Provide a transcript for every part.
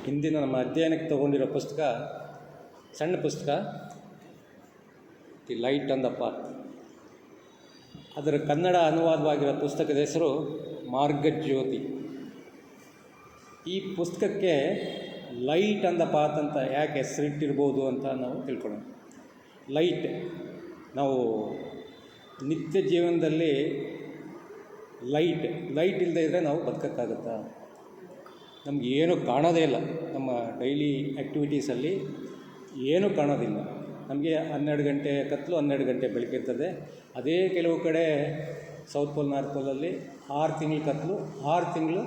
ಹಿಂದಿನ ನಮ್ಮ ಅಧ್ಯಯನಕ್ಕೆ ತಗೊಂಡಿರೋ ಪುಸ್ತಕ ಸಣ್ಣ ಪುಸ್ತಕ the light on the path. ಅದರ ಕನ್ನಡ ಅನುವಾದವಾಗಿರೋ ಪುಸ್ತಕದ ಹೆಸರು ಮಾರ್ಗಜ್ಯೋತಿ. ಈ ಪುಸ್ತಕಕ್ಕೆ ಲೈಟ್ ಆನ್ ದ ಪಾತ್ ಅಂತ ಯಾಕೆ ಹೆಸರಿಟ್ಟಿರ್ಬೋದು ಅಂತ ನಾವು ತಿಳ್ಕೊಳ್ಳೋಣ. ನಾವು ನಿತ್ಯ ಜೀವನದಲ್ಲಿ ಲೈಟ್ ಇಲ್ಲದೆ ಇದ್ದರೆ ನಾವು ಬದುಕೋಕ್ಕಾಗುತ್ತಾ? ನಮ್ಗೆ ಏನೂ ಕಾಣೋದೇ ಇಲ್ಲ. ನಮ್ಮ ಡೈಲಿ ಆ್ಯಕ್ಟಿವಿಟೀಸಲ್ಲಿ ಏನೂ ಕಾಣೋದಿಲ್ಲ. ನಮಗೆ 12 ಗಂಟೆ ಕತ್ತಲು, 12 ಗಂಟೆ ಬೆಳಕಿರ್ತದೆ. ಅದೇ ಕೆಲವು ಕಡೆ ಸೌತ್ ಪೋಲ್, ನಾರ್ತ್ ಪೋಲಲ್ಲಿ 6 ತಿಂಗಳು ಕತ್ತಲು, 6 ತಿಂಗಳು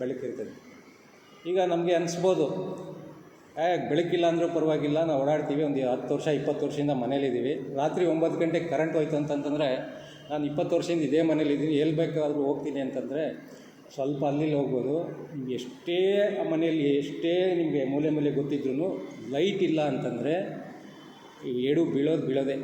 ಬೆಳಕಿರ್ತದೆ. ಈಗ ನಮಗೆ ಅನಿಸ್ಬೋದು, ಬೆಳಕಿಲ್ಲ ಅಂದರೂ ಪರವಾಗಿಲ್ಲ, ನಾವು ಓಡಾಡ್ತೀವಿ, ಒಂದು 10 ವರ್ಷ 20 ವರ್ಷದಿಂದ ಮನೇಲಿದ್ದೀವಿ. ರಾತ್ರಿ 9 ಗಂಟೆಗೆ ಕರೆಂಟ್ ಹೋಯ್ತು ಅಂತಂತಂದರೆ ನಾನು 20 ವರ್ಷದಿಂದ ಇದೇ ಮನೇಲಿದ್ದೀನಿ, ಎಲ್ಲಿ ಬೇಕಾದರೂ ಹೋಗ್ತೀನಿ ಅಂತಂದರೆ ಸ್ವಲ್ಪ ಅಲ್ಲಿ ಹೋಗ್ಬೋದು. ನಿಮ್ಗೆ ಎಷ್ಟೇ ಮನೆಯಲ್ಲಿ ಎಷ್ಟೇ ನಿಮಗೆ ಮೂಲೆ ಗೊತ್ತಿದ್ರೂ ಲೈಟ್ ಇಲ್ಲ ಅಂತಂದರೆ ಇವು ಬೀಳೋದೇ.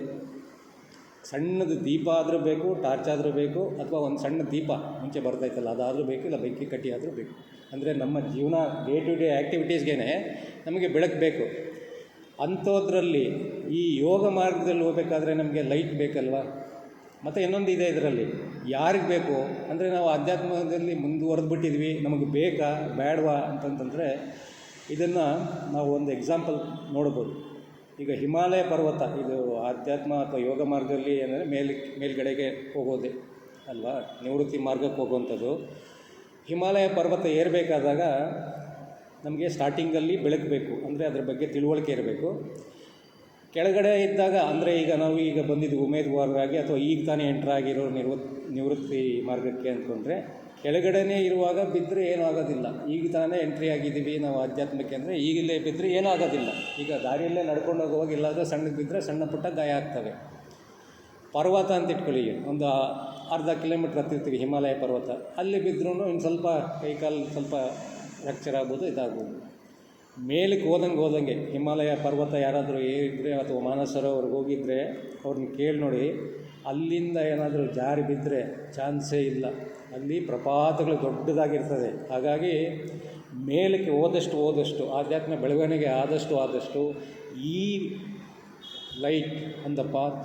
ಸಣ್ಣದು ದೀಪ ಆದರೂ ಬೇಕು, ಟಾರ್ಚ್ ಆದರೂ ಬೇಕು, ಅಥವಾ ಒಂದು ಸಣ್ಣ ದೀಪ ಮುಂಚೆ ಬರ್ತಾಯಿತ್ತಲ್ಲ ಅದಾದರೂ ಬೇಕು, ಇಲ್ಲ ಬೆಂಕಿ ಕಟ್ಟಿ ಆದರೂ ಬೇಕು. ಅಂದರೆ ನಮ್ಮ ಜೀವನ ಡೇ ಟು ಡೇ ಆ್ಯಕ್ಟಿವಿಟೀಸ್ಗೆ ನಮಗೆ ಬೆಳಕು ಬೇಕು. ಅಂಥದ್ರಲ್ಲಿ ಈ ಯೋಗ ಮಾರ್ಗದಲ್ಲಿ ಹೋಗಬೇಕಾದ್ರೆ ನಮಗೆ ಲೈಟ್ ಬೇಕಲ್ವ. ಮತ್ತು ಇನ್ನೊಂದಿದೆ ಇದರಲ್ಲಿ, ಯಾರಿಗೆ ಬೇಕು ಅಂದರೆ ನಾವು ಆಧ್ಯಾತ್ಮದಲ್ಲಿ ಮುಂದುವರೆದ್ಬಿಟ್ಟಿದ್ವಿ, ನಮಗೆ ಬೇಕಾ ಬೇಡವಾ ಅಂತಂತಂದರೆ ಇದನ್ನು ನಾವು ಒಂದು ಎಕ್ಸಾಂಪಲ್ ನೋಡ್ಬೋದು. ಈಗ ಹಿಮಾಲಯ ಪರ್ವತ, ಇದು ಆಧ್ಯಾತ್ಮ ಅಥವಾ ಯೋಗ ಮಾರ್ಗದಲ್ಲಿ ಏನಂದರೆ ಮೇಲ್ಗಡೆಗೆ ಹೋಗೋದೆ ಅಲ್ವಾ, ನಿವೃತ್ತಿ ಮಾರ್ಗಕ್ಕೆ ಹೋಗುವಂಥದ್ದು. ಹಿಮಾಲಯ ಪರ್ವತ ಏರಬೇಕಾದಾಗ ನಮಗೆ ಸ್ಟಾರ್ಟಿಂಗಲ್ಲಿ ಬೆಳಕು ಬೇಕು, ಅಂದರೆ ಅದ್ರ ಬಗ್ಗೆ ತಿಳುವಳಿಕೆ ಇರಬೇಕು. ಕೆಳಗಡೆ ಇದ್ದಾಗ ಅಂದರೆ ಈಗ ಬಂದಿದ್ದು ಉಮೇದುವಾರರಾಗಿ ಅಥವಾ ಈಗ ತಾನೇ ಎಂಟ್ರಾಗಿರೋ ನಿವೃತ್ತಿ ಮಾರ್ಗಕ್ಕೆ ಅಂದ್ಕೊಂಡ್ರೆ, ಕೆಳಗಡೆನೇ ಇರುವಾಗ ಬಿದ್ದರೆ ಏನೂ ಆಗೋದಿಲ್ಲ. ಈಗ ತಾನೇ ಎಂಟ್ರಿ ಆಗಿದ್ದೀವಿ ನಾವು ಆಧ್ಯಾತ್ಮಕ್ಕೆ ಅಂದರೆ ಈಗಲೇ ಬಿದ್ದರೆ ಏನೂ ಆಗೋದಿಲ್ಲ. ಈಗ ದಾರಿಯಲ್ಲೇ ನಡ್ಕೊಂಡು ಹೋಗುವಾಗ ಎಲ್ಲಾದರೂ ಸಣ್ಣಗೆ ಬಿದ್ದರೆ ಸಣ್ಣ ಪುಟ್ಟ ಗಾಯ ಆಗ್ತವೆ. ಪರ್ವತ ಅಂತ ಇಟ್ಕೊಳ್ಳಿ, ಒಂದು ಅರ್ಧ ಕಿಲೋಮೀಟ್ರ್ ಹತ್ತಿರ್ತೀವಿ ಹಿಮಾಲಯ ಪರ್ವತ, ಅಲ್ಲಿ ಬಿದ್ದರೂ ಇನ್ನು ಸ್ವಲ್ಪ ಕೈಕಾಲು ಸ್ವಲ್ಪ ಫ್ರ್ಯಾಕ್ಚರ್ ಆಗ್ಬೋದು, ಇದಾಗ್ಬೋದು. ಮೇಲಕ್ಕೆ ಹೋದಂಗೆ ಹಿಮಾಲಯ ಪರ್ವತ ಯಾರಾದರೂ ಏರಿದ್ರೆ ಅಥವಾ ಮಾನಸರೋವರ್ಗೆ ಹೋಗಿದ್ದರೆ ಅವ್ರನ್ನ ಕೇಳಿ ನೋಡಿ, ಅಲ್ಲಿಂದ ಏನಾದರೂ ಜಾರಿ ಬಿದ್ದರೆ ಚಾನ್ಸೇ ಇಲ್ಲ. ಅಲ್ಲಿ ಪ್ರಪಾತಗಳು ದೊಡ್ಡದಾಗಿರ್ತದೆ. ಹಾಗಾಗಿ ಮೇಲಕ್ಕೆ ಹೋದಷ್ಟು ಆಧ್ಯಾತ್ಮ ಬೆಳವಣಿಗೆ ಆದಷ್ಟು ಈ light on the path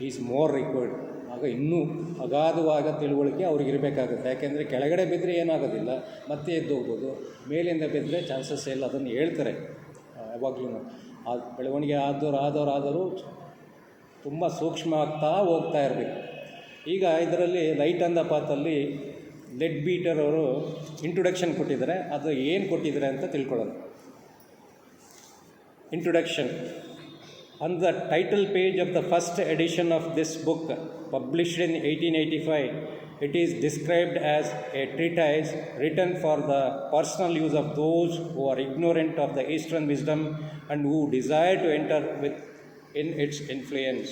is more required. ಆಗ ಇನ್ನೂ ಅಗಾಧವಾದ ತಿಳುವಳಿಕೆ ಅವ್ರಿಗಿರಬೇಕಾಗುತ್ತೆ. ಯಾಕೆಂದರೆ ಕೆಳಗಡೆ ಬಿದ್ದರೆ ಏನಾಗೋದಿಲ್ಲ, ಮತ್ತೆ ಎದ್ದು ಹೋಗ್ಬೋದು. ಮೇಲಿಂದ ಬಿದ್ದರೆ ಚಾನ್ಸಸ್ ಇಲ್ಲ. ಅದನ್ನು ಹೇಳ್ತಾರೆ ಯಾವಾಗಲೂ. ಆ ಬೆಳವಣಿಗೆ ಆದವರು ತುಂಬ ಸೂಕ್ಷ್ಮ ಆಗ್ತಾ ಹೋಗ್ತಾ ಇರಬೇಕು. ಈಗ ಇದರಲ್ಲಿ ಲೈಟ್ ಆನ್ ದ ಪಾತಲ್ಲಿ ಲೆಡ್ ಬೀಟರ್ ಅವರು ಇಂಟ್ರೊಡಕ್ಷನ್ ಕೊಟ್ಟಿದ್ದಾರೆ. ಅದು ಏನು ಕೊಟ್ಟಿದ್ದಾರೆ ಅಂತ ತಿಳ್ಕೊಳ್ಳೋದು. Introduction. On the title page of the first edition of this book, published in 1885, it is described as a treatise written for the personal use of those who are ignorant of the Eastern wisdom and who desire to enter in its influence.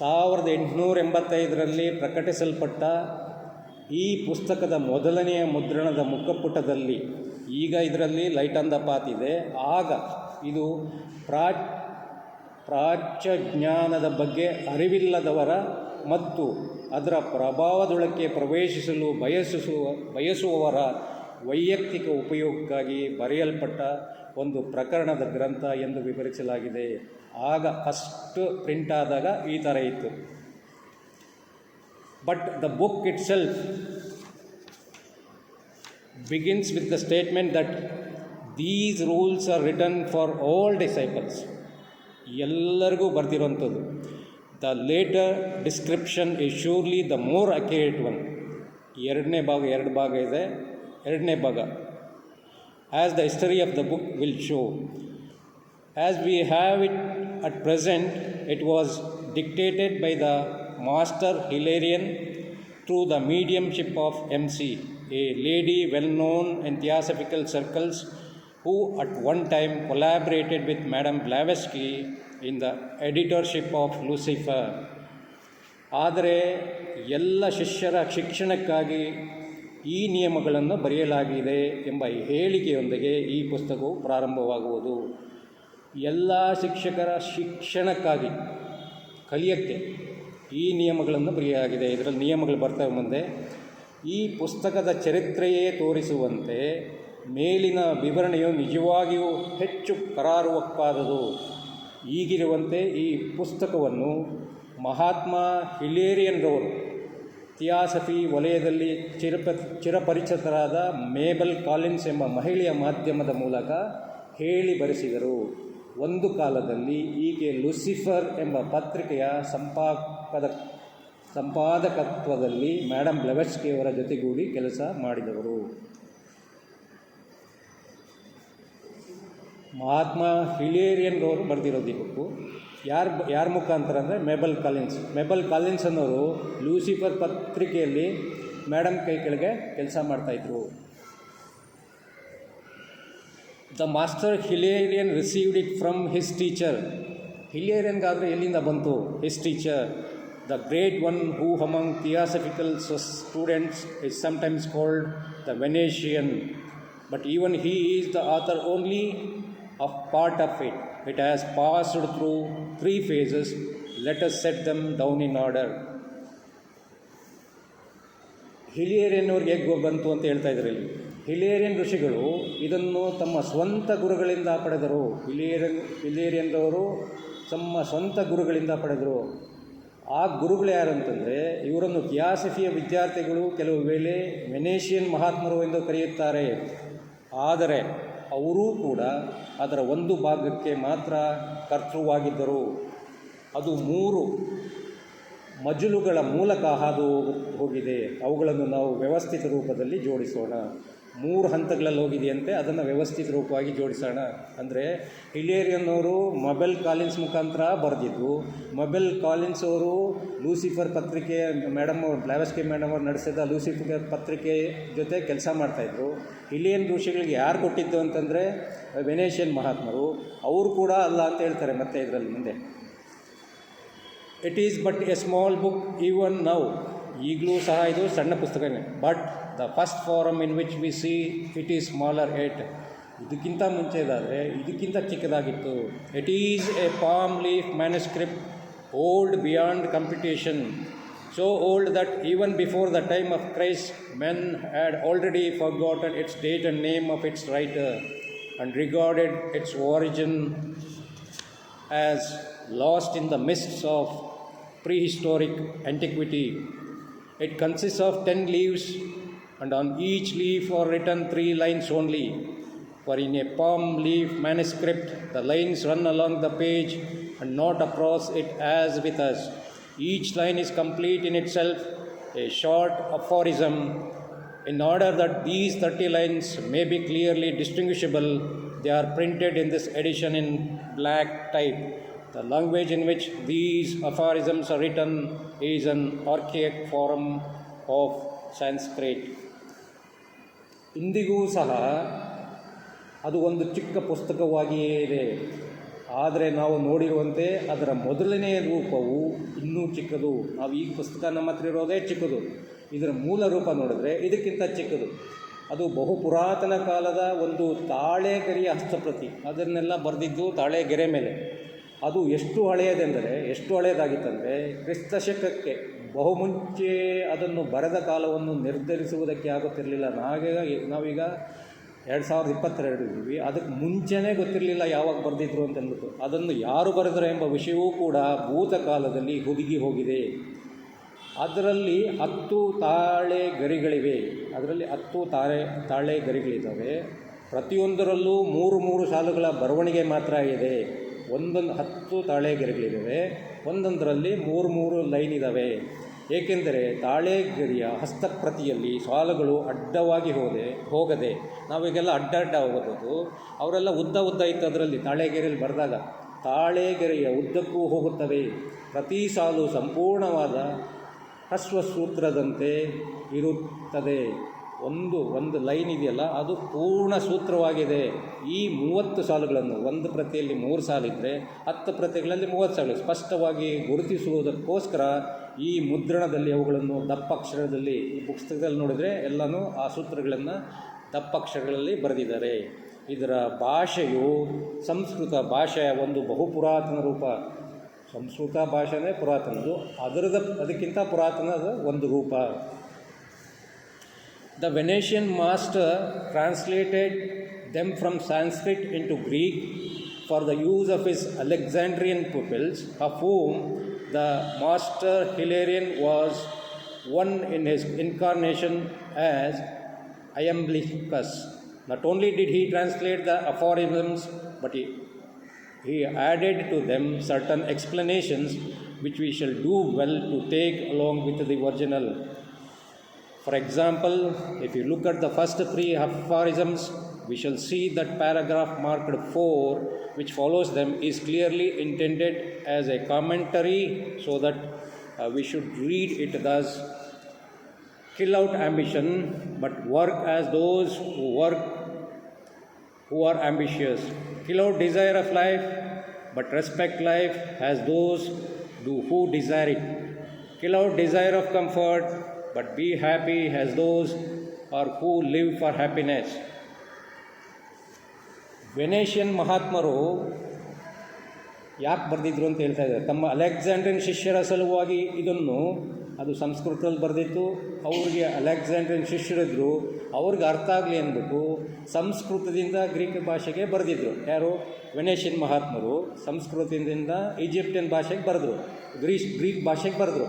1885ರಲ್ಲಿ ಪ್ರಕಟಿಸಲ್ಪಟ್ಟ ಈ ಪುಸ್ತಕದ ಮೊದಲನೆಯ ಮುದ್ರಣದ ಮುಖಪುಟದಲ್ಲಿ ಈಗ ಇದರಲ್ಲಿ light on the path ಇದೆ. ಆಗ ಇದು ಪ್ರಾಚ್ಯ ಜ್ಞಾನದ ಬಗ್ಗೆ ಅರಿವಿಲ್ಲದವರ ಮತ್ತು ಅದರ ಪ್ರಭಾವದೊಳಕ್ಕೆ ಪ್ರವೇಶಿಸಲು ಬಯಸುವವರ ವೈಯಕ್ತಿಕ ಉಪಯೋಗಕ್ಕಾಗಿ ಬರೆಯಲ್ಪಟ್ಟ ಒಂದು ಪ್ರಕರಣದ ಗ್ರಂಥ ಎಂದು ವಿವರಿಸಲಾಗಿದೆ. ಆಗ ಫಸ್ಟ್ ಪ್ರಿಂಟ್ ಆದಾಗ ಈ ಥರ ಇತ್ತು. But the book it self begins with the statement that these rules are written for all disciples. ಎಲ್ಲರಿಗೂ ಬರೆದಿರುವಂಥದ್ದು. The later description is surely the more accurate one. ಎರಡು ಭಾಗ ಇದೆ. ಎರಡನೇ ಭಾಗ, as the history of the book will show. As we have it at present, it was dictated by the master Hilarion through the mediumship of MC, a lady well known in theosophical circles who at one time collaborated with Madame Blavatsky in the editorship of Lucifer. ಆದರೆ ಎಲ್ಲ ಶಿಷ್ಯರ ಶಿಕ್ಷಣಕ್ಕಾಗಿ ಈ ನಿಯಮಗಳನ್ನು ಬರೆಯಲಾಗಿದೆ ಎಂಬ ಹೇಳಿಕೆಯೊಂದಿಗೆ ಈ ಪುಸ್ತಕವು ಪ್ರಾರಂಭವಾಗುವುದು. ಎಲ್ಲ ಶಿಕ್ಷಕರ ಶಿಕ್ಷಣಕ್ಕಾಗಿ ಕಲಿಯೋಕ್ಕೆ ಈ ನಿಯಮಗಳನ್ನು ಬರೆಯಲಾಗಿದೆ. ಇದರಲ್ಲಿ ನಿಯಮಗಳು ಬರ್ತವೆ ಮುಂದೆ. ಈ ಪುಸ್ತಕದ ಚರಿತ್ರೆಯೇ ತೋರಿಸುವಂತೆ ಮೇಲಿನ ವಿವರಣೆಯು ನಿಜವಾಗಿಯೂ ಹೆಚ್ಚು ಕರಾರುವಕ್ಕಾದುದು. ಈಗಿರುವಂತೆ ಈ ಪುಸ್ತಕವನ್ನು ಮಹಾತ್ಮ ಹಿಲೇರಿಯನ್ರವರು ಥಿಯಾಸಫಿ ವಲಯದಲ್ಲಿ ಚಿರಪರಿಚಿತರಾದ ಮೇಬಲ್ ಕಾಲಿನ್ಸ್ ಎಂಬ ಮಹಿಳೆಯ ಮಾಧ್ಯಮದ ಮೂಲಕ ಹೇಳಿ ಬರೆಸಿದರು. ಒಂದು ಕಾಲದಲ್ಲಿ ಈಕೆ ಲೂಸಿಫರ್ ಎಂಬ ಪತ್ರಿಕೆಯ ಸಂಪಾದಕತ್ವದಲ್ಲಿ ಮೇಡಮ್ ಬ್ಲೆವಟ್ಸ್ಕಿಯವರ ಜೊತೆಗೂಡಿ ಕೆಲಸ ಮಾಡಿದವರು. ಮಹಾತ್ಮ ಹಿಲೇರಿಯನ್ರವರು ಬರೆದಿರೋದು ಈ ಬುಕ್ಕು. ಯಾರ ಮುಖಾಂತರ ಅಂದರೆ ಮೇಬಲ್ ಕಾಲಿನ್ಸ್ ಅನ್ನೋರು ಲೂಸಿಫರ್ ಪತ್ರಿಕೆಯಲ್ಲಿ ಮೇಡಮ್ ಕೈ ಕೆಳಗೆ ಕೆಲಸ ಮಾಡ್ತಾಯಿದ್ರು. The Master Hilarion received it from his teacher. ಹಿಲೇರಿಯನ್ಗಾದರೆ ಎಲ್ಲಿಂದ ಬಂತು? His teacher, the great one who among theosophical students is sometimes called the Venetian, but even he is the author only of part of it. It has passed through 3 phases. Let us set them down in order. ಹಿಲೇರಿಯನ್ ಅವ್ರಿಗೆ ಹೇಗೆ ಬಂತು ಅಂತ ಹೇಳ್ತಾ ಇದ್ದಾರೆ ಇಲ್ಲಿ. ಹಿಲೇರಿಯನ್ ಋಷಿಗಳು ಇದನ್ನು ತಮ್ಮ ಸ್ವಂತ ಗುರುಗಳಿಂದ ಪಡೆದರು. ಹಿಲೇರಿಯನ್ರವರು ತಮ್ಮ ಸ್ವಂತ ಗುರುಗಳಿಂದ ಪಡೆದರು. ಆ ಗುರುಗಳು ಯಾರಂತಂದರೆ, ಇವರನ್ನು ಥಿಯಾಸಫಿಯ ವಿದ್ಯಾರ್ಥಿಗಳು ಕೆಲವು ವೇಳೆ ವೆನೇಷಿಯನ್ ಮಹಾತ್ಮರು ಎಂದು ಕರೆಯುತ್ತಾರೆ. ಆದರೆ ಅವರೂ ಕೂಡ ಅದರ ಒಂದು ಭಾಗಕ್ಕೆ ಮಾತ್ರ ಕರ್ತೃವಾಗಿದ್ದರು. ಅದು 3 ಮಜಲುಗಳ ಮೂಲಕ ಹಾದು ಹೋಗಿದೆ. ಅವುಗಳನ್ನು ನಾವು ವ್ಯವಸ್ಥಿತ ರೂಪದಲ್ಲಿ ಜೋಡಿಸೋಣ. 3 ಹಂತಗಳಲ್ಲಿ ಹೋಗಿದೆಯಂತೆ, ಅದನ್ನು ವ್ಯವಸ್ಥಿತ ರೂಪವಾಗಿ ಜೋಡಿಸೋಣ. ಅಂದರೆ ಹಿಲೇರಿಯನ್ ಅವರು ಮೇಬಲ್ ಕಾಲಿನ್ಸ್ ಮುಖಾಂತರ ಬರೆದಿದ್ದು, ಮೇಬಲ್ ಕಾಲಿನ್ಸ್ ಅವರು ಲೂಸಿಫರ್ ಪತ್ರಿಕೆ ಬ್ಲೆವಟ್ಸ್ಕಿ ಮೇಡಮ್ ಅವರು ನಡೆಸಿದ ಲೂಸಿಫರ್ ಪತ್ರಿಕೆ ಜೊತೆ ಕೆಲಸ ಮಾಡ್ತಾಯಿದ್ರು. ಹಿಲೇರಿಯನ್ ಋಷಿಗಳಿಗೆ ಯಾರು ಕೊಟ್ಟಿದ್ದು ಅಂತಂದರೆ ವೆನೇಷಿಯನ್ ಮಹಾತ್ಮರು. ಅವರು ಕೂಡ ಅಲ್ಲ ಅಂತ ಹೇಳ್ತಾರೆ ಮತ್ತೆ ಇದರಲ್ಲಿ ಮುಂದೆ. It is but a small book even now. ಈಗಲೂ ಸಹ ಇದು ಸಣ್ಣ ಪುಸ್ತಕನೇ. But the first form in which we see it is smaller yet. ಇದಕ್ಕಿಂತ ಮುಂಚೆದಾದರೆ ಇದಕ್ಕಿಂತ ಚಿಕ್ಕದಾಗಿತ್ತು. It is a palm leaf manuscript old beyond computation, so old that even before the time of Christ men had already forgotten its date and name of its writer and regarded its origin as lost in the mists of prehistoric antiquity. It consists of 10 leaves, and on each leaf are written 3 lines only. For in a palm leaf manuscript the lines run along the page and not across it as with us. Each line is complete in itself, a short aphorism. In order that these 30 lines may be clearly distinguishable, they are printed in this edition in black type. The language in which these aphorisms are written is an archaic form of Sanskrit. ಇಂದಿಗೂ ಸಹ ಅದು ಒಂದು ಚಿಕ್ಕ ಪುಸ್ತಕವಾಗಿಯೇ ಇದೆ. ಆದರೆ ನಾವು ನೋಡಿರುವಂತೆ ಅದರ ಮೊದಲನೆಯ ರೂಪವು ಇನ್ನೂ ಚಿಕ್ಕದು. ನಾವು ಈ ಪುಸ್ತಕ ನಮ್ಮ ಹತ್ರ ಇರೋದೇ ಚಿಕ್ಕದು. ಇದರ ಮೂಲ ರೂಪ ನೋಡಿದ್ರೆ ಇದಕ್ಕಿಂತ ಚಿಕ್ಕದು. ಅದು ಬಹು ಪುರಾತನ ಕಾಲದ ಒಂದು ತಾಳೆಗರಿಯ ಹಸ್ತಪ್ರತಿ. ಅದನ್ನೆಲ್ಲ ಬರೆದಿದ್ದು ತಾಳೆಗೆರೆ ಮೇಲೆ. ಅದು ಎಷ್ಟು ಹಳೆಯದಾಗಿತ್ತಂದರೆ ಕ್ರಿಸ್ತಶಕಕ್ಕೆ ಬಹುಮುಂಚೆ ಅದನ್ನು ಬರೆದ ಕಾಲವನ್ನು ನಿರ್ಧರಿಸುವುದಕ್ಕೆ ಆಗುತ್ತಿರಲಿಲ್ಲ. ನಾವೀಗ 2022 ಇದ್ದೀವಿ. ಅದಕ್ಕೆ ಮುಂಚೆನೇ ಗೊತ್ತಿರಲಿಲ್ಲ ಯಾವಾಗ ಬರೆದಿದ್ರು ಅಂತಂದ್ಬಿಟ್ಟು. ಅದನ್ನು ಯಾರು ಬರೆದರು ಎಂಬ ವಿಷಯವೂ ಕೂಡ ಭೂತಕಾಲದಲ್ಲಿ ಹುದುಗಿ ಹೋಗಿದೆ. ಅದರಲ್ಲಿ 10 ತಾಳೆ ಗರಿಗಳಿದ್ದಾವೆ. ಪ್ರತಿಯೊಂದರಲ್ಲೂ 3 ಸಾಲುಗಳ ಬರವಣಿಗೆ ಮಾತ್ರ ಇದೆ. 10 ತಾಳೆ ಗರಿಗಳಿದ್ದಾವೆ. ಒಂದೊಂದರಲ್ಲಿ 3 ಲೈನ್ ಇದ್ದಾವೆ. ಏಕೆಂದರೆ ತಾಳೆಗರಿಯ ಹಸ್ತಪ್ರತಿಯಲ್ಲಿ ಸಾಲುಗಳು ಅಡ್ಡವಾಗಿ ಹೋಗದೆ ನಾವೀಗೆಲ್ಲ ಅಡ್ಡ ಹೋಗೋದು. ಅವರೆಲ್ಲ ಉದ್ದ ಇತ್ತು ಅದರಲ್ಲಿ ತಾಳೆಗೆರೆಯಲ್ಲಿ ಬರೆದಾಗ. ತಾಳೆಗೆರೆಯ ಉದ್ದಕ್ಕೂ ಹೋಗುತ್ತವೆ. ಪ್ರತಿ ಸಾಲು ಸಂಪೂರ್ಣವಾದ ಹ್ರಸ್ವಸೂತ್ರದಂತೆ ಇರುತ್ತದೆ. ಒಂದು ಲೈನ್ ಇದೆಯಲ್ಲ ಅದು ಪೂರ್ಣ ಸೂತ್ರವಾಗಿದೆ. ಈ 30 ಸಾಲುಗಳನ್ನು ಒಂದು ಪ್ರತಿಯಲ್ಲಿ 3 ಸಾಲಿದ್ದರೆ 10 ಪ್ರತಿಗಳಲ್ಲಿ 30 ಸಾಲು ಸ್ಪಷ್ಟವಾಗಿ ಗುರುತಿಸುವುದಕ್ಕೋಸ್ಕರ ಈ ಮುದ್ರಣದಲ್ಲಿ ಅವುಗಳನ್ನು ದಪ್ಪಕ್ಷರದಲ್ಲಿ ಈ ಪುಸ್ತಕದಲ್ಲಿ ನೋಡಿದರೆ ಎಲ್ಲನೂ ಆ ಸೂತ್ರಗಳನ್ನು ದಪ್ಪಕ್ಷರಗಳಲ್ಲಿ ಬರೆದಿದ್ದಾರೆ. ಇದರ ಭಾಷೆಯು ಸಂಸ್ಕೃತ ಭಾಷೆಯ ಒಂದು ಬಹುಪುರಾತನ ರೂಪ. ಸಂಸ್ಕೃತ ಭಾಷೆನೇ ಪುರಾತನದು, ಅದಕ್ಕಿಂತ ಪುರಾತನದ ಒಂದು ರೂಪ. The Venetian master translated them from Sanskrit into Greek for the use of his Alexandrian pupils, of whom the master Hilarion was one in his incarnation as Iamblichus. Not only did he translate the aphorisms, but he added to them certain explanations which we shall do well to take along with the original. For example, if you look at the first three aphorisms, we shall see that paragraph marked 4, which follows them, is clearly intended as a commentary, so that we should read it thus: kill out ambition, but work as those who are ambitious. Kill out desire of life, but respect life as those who desire it. Kill out desire of comfort, but be happy as those who live for happiness. ವೆನೇಷಿಯನ್ ಮಹಾತ್ಮರು ಯಾಕೆ ಬರೆದಿದ್ರು ಅಂತ ಹೇಳ್ತಾ ಇದ್ದಾರೆ. ತಮ್ಮ ಅಲೆಕ್ಸಾಂಡ್ರಿಯನ್ ಶಿಷ್ಯರ ಸಲುವಾಗಿ ಇದನ್ನು, ಅದು ಸಂಸ್ಕೃತದಲ್ಲಿ ಬರೆದಿತ್ತು, ಅವ್ರಿಗೆ ಅಲೆಕ್ಸಾಂಡ್ರಿಯನ್ ಶಿಷ್ಯರಿದ್ದರು, ಅವ್ರಿಗೆ ಅರ್ಥ ಆಗಲಿ ಅಂದ್ಬಿಟ್ಟು ಸಂಸ್ಕೃತದಿಂದ ಗ್ರೀಕ್ ಭಾಷೆಗೆ ಬರೆದಿದ್ರು. ಯಾರು? ವೆನೇಷಿಯನ್ ಮಹಾತ್ಮರು ಸಂಸ್ಕೃತದಿಂದ ಈಜಿಪ್ಟಿಯನ್ ಭಾಷೆಗೆ ಬರೆದ್ರು, ಗ್ರೀಕ್ ಭಾಷೆಗೆ ಬರೆದ್ರು.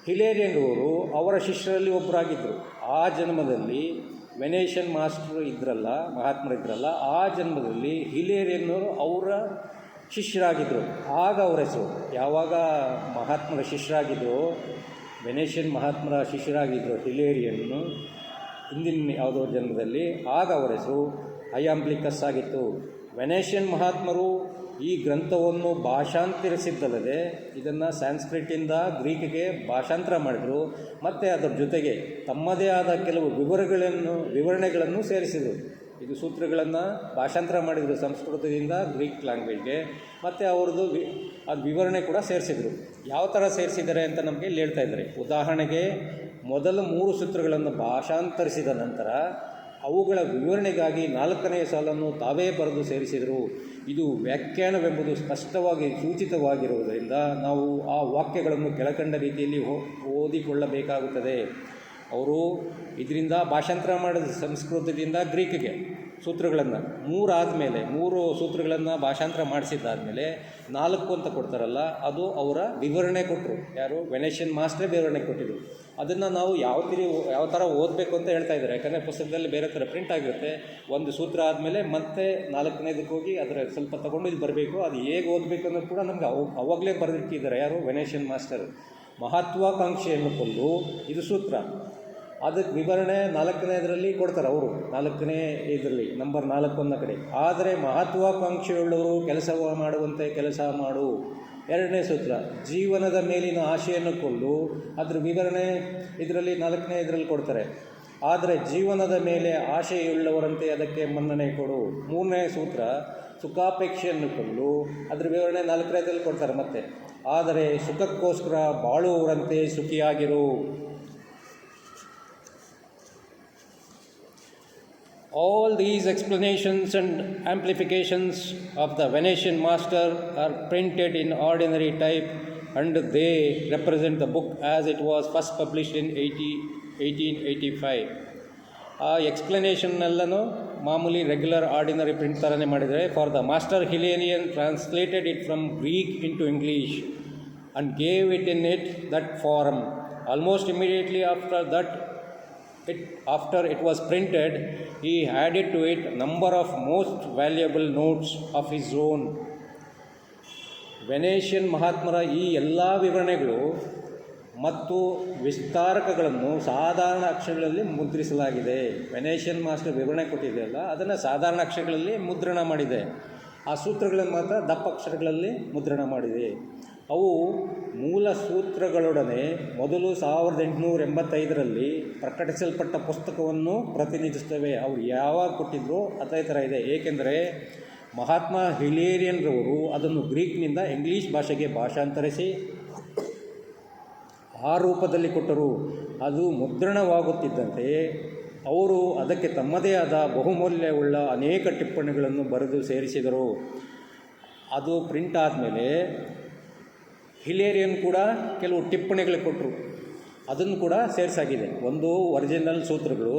ಹಿಲೇರಿಯನ್ ಅವರು ಅವರ ಶಿಷ್ಯರಲ್ಲಿ ಒಬ್ಬರಾಗಿದ್ದರು. ಆ ಜನ್ಮದಲ್ಲಿ ವೆನೇಷಿಯನ್ ಮಾಸ್ಟರ್ ಇದ್ರಲ್ಲ, ಮಹಾತ್ಮರಿದ್ರಲ್ಲ, ಆ ಜನ್ಮದಲ್ಲಿ ಹಿಲೇರಿಯನ್ನವರು ಅವರ ಶಿಷ್ಯರಾಗಿದ್ದರು. ಆಗ ಅವರ ಹೆಸರು, ಯಾವಾಗ ಮಹಾತ್ಮರ ಶಿಷ್ಯರಾಗಿದ್ದರು, ವೆನೇಷಿಯನ್ ಮಹಾತ್ಮರ ಶಿಷ್ಯರಾಗಿದ್ದರು ಹಿಲೇರಿಯನ್ನು ಹಿಂದಿನ ಯಾವುದೋ ಜನ್ಮದಲ್ಲಿ, ಆಗ ಅವರ ಹೆಸರು ಐಯಾಂಬ್ಲಿಕಸ್ ಆಗಿತ್ತು. ವೆನೇಷಿಯನ್ ಮಹಾತ್ಮರು ಈ ಗ್ರಂಥವನ್ನು ಭಾಷಾಂತರಿಸಿದ್ದಲ್ಲದೆ ಇದನ್ನು ಸಂಸ್ಕೃತಿಯಿಂದ ಗ್ರೀಕ್ಗೆ ಭಾಷಾಂತರ ಮಾಡಿದರು. ಮತ್ತು ಅದರ ಜೊತೆಗೆ ತಮ್ಮದೇ ಆದ ಕೆಲವು ವಿವರಣೆಗಳನ್ನು ಸೇರಿಸಿದರು. ಇದು ಸೂತ್ರಗಳನ್ನು ಭಾಷಾಂತರ ಮಾಡಿದರು ಸಂಸ್ಕೃತದಿಂದ ಗ್ರೀಕ್ ಲ್ಯಾಂಗ್ವೇಜ್ಗೆ. ಮತ್ತು ಅವ್ರದ್ದು ಅದು ವಿವರಣೆ ಕೂಡ ಸೇರಿಸಿದರು. ಯಾವ ಥರ ಸೇರಿಸಿದ್ದಾರೆ ಅಂತ ನಮಗೆ ಇಲ್ಲಿ ಹೇಳ್ತಾ ಇದ್ದಾರೆ. ಉದಾಹರಣೆಗೆ, ಮೊದಲ 3 ಸೂತ್ರಗಳನ್ನು ಭಾಷಾಂತರಿಸಿದ ನಂತರ ಅವುಗಳ ವಿವರಣೆಗಾಗಿ 4ನೇ ಸಾಲನ್ನು ತಾವೇ ಬರೆದು ಸೇರಿಸಿದರು. ಇದು ವ್ಯಾಖ್ಯಾನವೆಂಬುದು ಸ್ಪಷ್ಟವಾಗಿ ಸೂಚಿತವಾಗಿರುವುದರಿಂದ ನಾವು ಆ ವಾಕ್ಯಗಳನ್ನು ಕೆಳಕಂಡ ರೀತಿಯಲ್ಲಿ ಓದಿಕೊಳ್ಳಬೇಕಾಗುತ್ತದೆ. ಅವರು ಇದರಿಂದ ಭಾಷಾಂತರ ಮಾಡಿದ ಸಂಸ್ಕೃತದಿಂದ ಗ್ರೀಕ್ಗೆ ಸೂತ್ರಗಳನ್ನು 3 ಆದಮೇಲೆ 3 ಸೂತ್ರಗಳನ್ನು ಭಾಷಾಂತರ ಮಾಡಿಸಿದ್ದಾದಮೇಲೆ 4 ಅಂತ ಕೊಡ್ತಾರಲ್ಲ, ಅದು ಅವರ ವಿವರಣೆ ಕೊಟ್ಟರು. ಯಾರು? ವೆನೇಷಿಯನ್ ಮಾಸ್ಟ್ರೇ ವಿವರಣೆ ಕೊಟ್ಟಿದ್ರು. ಅದನ್ನು ನಾವು ಯಾವ ಥರ ಓದಬೇಕು ಅಂತ ಹೇಳ್ತಾ ಇದ್ದಾರೆ. ಯಾಕಂದರೆ ಪುಸ್ತಕದಲ್ಲಿ ಬೇರೆ ಥರ ಪ್ರಿಂಟ್ ಆಗಿರುತ್ತೆ. ಒಂದು ಸೂತ್ರ ಆದಮೇಲೆ ಮತ್ತೆ 4ನೇದಕ್ಕೆ ಹೋಗಿ ಅದರ ಸ್ವಲ್ಪ ತೊಗೊಂಡು ಇದು ಬರಬೇಕು. ಅದು ಹೇಗೆ ಓದಬೇಕು ಅನ್ನೋದು ಕೂಡ ನಮಗೆ ಅವಾಗಲೇ ಬರೆದಿಟ್ಟಿದ್ದಾರೆ. ಯಾರು? ವೆನೇಷಿಯನ್ ಮಾಸ್ಟರ್. ಮಹತ್ವಾಕಾಂಕ್ಷೆಯನ್ನು ಕೊಂದು ಇದು ಸೂತ್ರ, ಅದಕ್ಕೆ ವಿವರಣೆ 4ನೇದರಲ್ಲಿ ಕೊಡ್ತಾರೆ ಅವರು. 4ನೇ ಇದರಲ್ಲಿ ನಂಬರ್ 4 ಅನ್ನೋ ಕಡೆ. ಆದರೆ ಮಹತ್ವಾಕಾಂಕ್ಷೆಯುಳ್ಳವರು ಕೆಲಸ ಮಾಡುವಂತೆ ಕೆಲಸ ಮಾಡು. 2ನೇ ಸೂತ್ರ, ಜೀವನದ ಮೇಲಿನ ಆಶೆಯನ್ನು ಕೊಂದು ಅದ್ರ ವಿವರಣೆ ಇದರಲ್ಲಿ 4ನೇ ಇದರಲ್ಲಿ ಕೊಡ್ತಾರೆ. ಆದರೆ ಜೀವನದ ಮೇಲೆ ಆಶೆಯುಳ್ಳವರಂತೆ ಅದಕ್ಕೆ ಮನ್ನಣೆ ಕೊಡು. 3ನೇ ಸೂತ್ರ, ಸುಖಾಪೇಕ್ಷೆಯನ್ನು ಕೊಂದು ಅದ್ರ ವಿವರಣೆ 4ನೇದಲ್ಲಿ ಕೊಡ್ತಾರೆ ಮತ್ತೆ. ಆದರೆ ಸುಖಕ್ಕೋಸ್ಕರ ಬಾಳುವವರಂತೆ ಸುಖಿಯಾಗಿರು. All these explanations and amplifications of the Venetian master are printed in ordinary type, and they represent the book as it was first published in 1885. ಆ ಎಕ್ಸ್ಪ್ಲನೇಷನ್ನೆಲ್ಲನೂ ಮಾಮೂಲಿ ರೆಗ್ಯುಲರ್ ಆರ್ಡಿನರಿ ಪ್ರಿಂಟ್ ಥರನೇ ಮಾಡಿದರೆ. For the Master Hilarion translated it from Greek into English and gave it in that form. Almost immediately after it was printed, he added to it number of most valuable notes of his own. ವೆನೇಷಿಯನ್ ಮಹಾತ್ಮರ ಈ ಎಲ್ಲ ವಿವರಣೆಗಳು ಮತ್ತು ವಿಸ್ತಾರಕಗಳನ್ನು ಸಾಧಾರಣ ಅಕ್ಷರಗಳಲ್ಲಿ ಮುದ್ರಿಸಲಾಗಿದೆ. ವೆನೇಷಿಯನ್ master ವಿವರಣೆ ಕೊಟ್ಟಿದೆಯಲ್ಲ, ಅದನ್ನು ಸಾಧಾರಣ ಅಕ್ಷರಗಳಲ್ಲಿ ಮುದ್ರಣ ಮಾಡಿದೆ. ಆ ಸೂತ್ರಗಳನ್ನು ಮಾತ್ರ ದಪ್ಪ ಅಕ್ಷರಗಳಲ್ಲಿ ಮುದ್ರಣ ಮಾಡಿದೆ. ಅವು ಮೂಲ ಸೂತ್ರಗಳೊಡನೆ ಮೊದಲು 1885ರಲ್ಲಿ ಪ್ರಕಟಿಸಲ್ಪಟ್ಟ ಪುಸ್ತಕವನ್ನು ಪ್ರತಿನಿಧಿಸುತ್ತವೆ. ಅವರು ಯಾವಾಗ ಕೊಟ್ಟಿದ್ರು ಅದೇ ಥರ ಇದೆ. ಏಕೆಂದರೆ ಮಹಾತ್ಮ ಹಿಲೇರಿಯನ್ರವರು ಅದನ್ನು ಗ್ರೀಕ್ನಿಂದ ಇಂಗ್ಲೀಷ್ ಭಾಷೆಗೆ ಭಾಷಾಂತರಿಸಿ ಆ ರೂಪದಲ್ಲಿ ಕೊಟ್ಟರು. ಅದು ಮುದ್ರಣವಾಗುತ್ತಿದ್ದಂತೆ ಅವರು ಅದಕ್ಕೆ ತಮ್ಮದೇ ಆದ ಬಹುಮೂಲ್ಯವುಳ್ಳ ಅನೇಕ ಟಿಪ್ಪಣಿಗಳನ್ನು ಬರೆದು ಸೇರಿಸಿದರು. ಅದು ಪ್ರಿಂಟ್ ಆದಮೇಲೆ ಹಿಲೇರಿಯನ್ ಕೂಡ ಕೆಲವು ಟಿಪ್ಪಣಿಗಳು ಕೊಟ್ಟರು. ಅದನ್ನು ಕೂಡ ಸೇರಿಸಾಗಿದೆ. ಒಂದು ಒರಿಜಿನಲ್ ಸೂತ್ರಗಳು,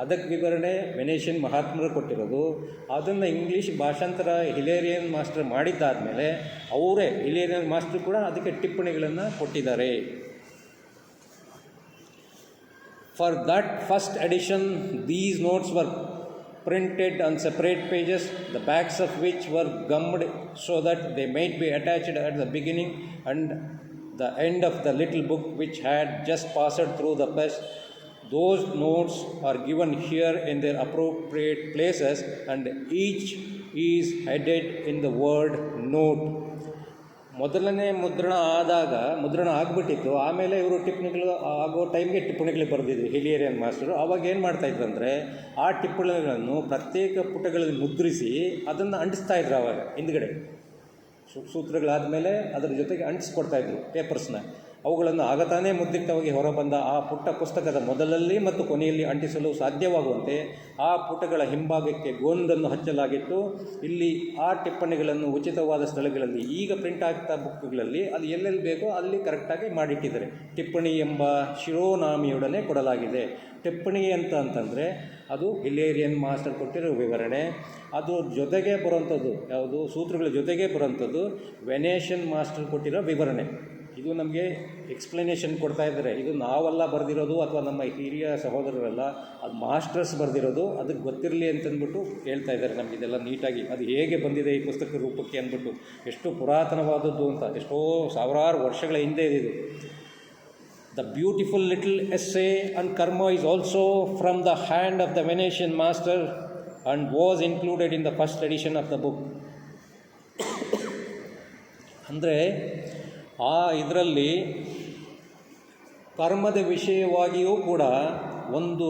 ಅದಕ್ಕೆ ವಿವರಣೆ ವೆನೇಷಿಯನ್ ಮಹಾತ್ಮರು ಕೊಟ್ಟಿರೋದು, ಅದನ್ನು ಇಂಗ್ಲೀಷ್ ಭಾಷಾಂತರ ಹಿಲೇರಿಯನ್ ಮಾಸ್ಟರ್ ಮಾಡಿದ್ದಾದಮೇಲೆ ಅವರೇ ಹಿಲೇರಿಯನ್ ಮಾಸ್ಟರ್ ಕೂಡ ಅದಕ್ಕೆ ಟಿಪ್ಪಣಿಗಳನ್ನು ಕೊಟ್ಟಿದ್ದಾರೆ. For that first edition these notes were printed on separate pages, the backs of which were gummed so that they might be attached at the beginning and the end of the little book which had just passed through the press. Those notes are given here in their appropriate places, and each is headed in the word note. ಮೊದಲನೇ ಮುದ್ರಣ ಆಗಿಬಿಟ್ಟಿತ್ತು. ಆಮೇಲೆ ಇವರು ಟಿಪ್ಪಣಿಗಳು ಆಗೋ ಟೈಮ್ಗೆ ಟಿಪ್ಪಣಿಗಳು ಬರೆದಿದ್ರು ಹಿಲೇರಿಯನ್ master. ಆವಾಗ ಏನು ಮಾಡ್ತಾಯಿದ್ರು ಅಂದರೆ, ಆ ಟಿಪ್ಪಣಿಗಳನ್ನು ಪ್ರತ್ಯೇಕ ಪುಟಗಳಲ್ಲಿ ಮುದ್ರಿಸಿ ಅದನ್ನು ಅಂಟಿಸ್ತಾಯಿದ್ರು. ಆವಾಗ ಹಿಂದ್ಗಡೆ ಸೂತ್ರಗಳಾದಮೇಲೆ ಅದರ ಜೊತೆಗೆ ಅಂಟಿಸ್ಕೊಡ್ತಾಯಿದ್ರು ಪೇಪರ್ಸ್ನ. ಅವುಗಳನ್ನು ಆಗತಾನೇ ಮುದ್ರಿತವಾಗಿ ಹೊರಬಂದ ಆ ಪುಟ್ಟ ಪುಸ್ತಕದ ಮೊದಲಲ್ಲಿ ಮತ್ತು ಕೊನೆಯಲ್ಲಿ ಅಂಟಿಸಲು ಸಾಧ್ಯವಾಗುವಂತೆ ಆ ಪುಟಗಳ ಹಿಂಭಾಗಕ್ಕೆ ಗೋಂದನ್ನು ಹಚ್ಚಲಾಗಿತ್ತು. ಇಲ್ಲಿ ಆ ಟಿಪ್ಪಣಿಗಳನ್ನು ಉಚಿತವಾದ ಸ್ಥಳಗಳಲ್ಲಿ, ಈಗ ಪ್ರಿಂಟ್ ಆಗ್ತಾ ಬುಕ್ಗಳಲ್ಲಿ ಅದು ಎಲ್ಲೆಲ್ಲಿ ಬೇಕೋ ಅಲ್ಲಿ ಕರೆಕ್ಟಾಗಿ ಮಾಡಿಟ್ಟಿದ್ದಾರೆ. ಟಿಪ್ಪಣಿ ಎಂಬ ಶಿರೋನಾಮಿಯೊಡನೆ ಕೊಡಲಾಗಿದೆ. ಟಿಪ್ಪಣಿ ಅಂತಂದರೆ ಅದು ಹಿಲೇರಿಯನ್ ಮಾಸ್ಟರ್ ಕೊಟ್ಟಿರೋ ವಿವರಣೆ. ಅದು ಜೊತೆಗೆ ಬರುವಂಥದ್ದು ಯಾವುದು, ಸೂತ್ರಗಳ ಜೊತೆಗೆ ಬರುವಂಥದ್ದು ವೆನೇಷಿಯನ್ ಮಾಸ್ಟರ್ ಕೊಟ್ಟಿರೋ ವಿವರಣೆ. ಇದು ನಮಗೆ ಎಕ್ಸ್ಪ್ಲನೇಷನ್ ಕೊಡ್ತಾ ಇದ್ದಾರೆ. ಇದು ನಾವೆಲ್ಲ ಬರೆದಿರೋದು ಅಥವಾ ನಮ್ಮ ಹಿರಿಯ ಸಹೋದರರೆಲ್ಲ, ಅದು ಮಾಸ್ಟರ್ಸ್ ಬರೆದಿರೋದು, ಅದಕ್ಕೆ ಗೊತ್ತಿರಲಿ ಅಂತಂದ್ಬಿಟ್ಟು ಹೇಳ್ತಾ ಇದ್ದಾರೆ ನಮಗೆ ಇದೆಲ್ಲ ನೀಟಾಗಿ. ಅದು ಹೇಗೆ ಬಂದಿದೆ ಈ ಪುಸ್ತಕ ರೂಪಕ್ಕೆ ಅಂದ್ಬಿಟ್ಟು, ಎಷ್ಟು ಪುರಾತನವಾದದ್ದು ಅಂತ, ಎಷ್ಟೋ ಸಾವಿರಾರು ವರ್ಷಗಳ ಹಿಂದೆ ಇದು. The beautiful little essay on karma is also from the hand of the Venetian master and was included in the first edition of the book. ಅಂದರೆ ಇದರಲ್ಲಿ ಕರ್ಮದ ವಿಷಯವಾಗಿಯೂ ಕೂಡ ಒಂದು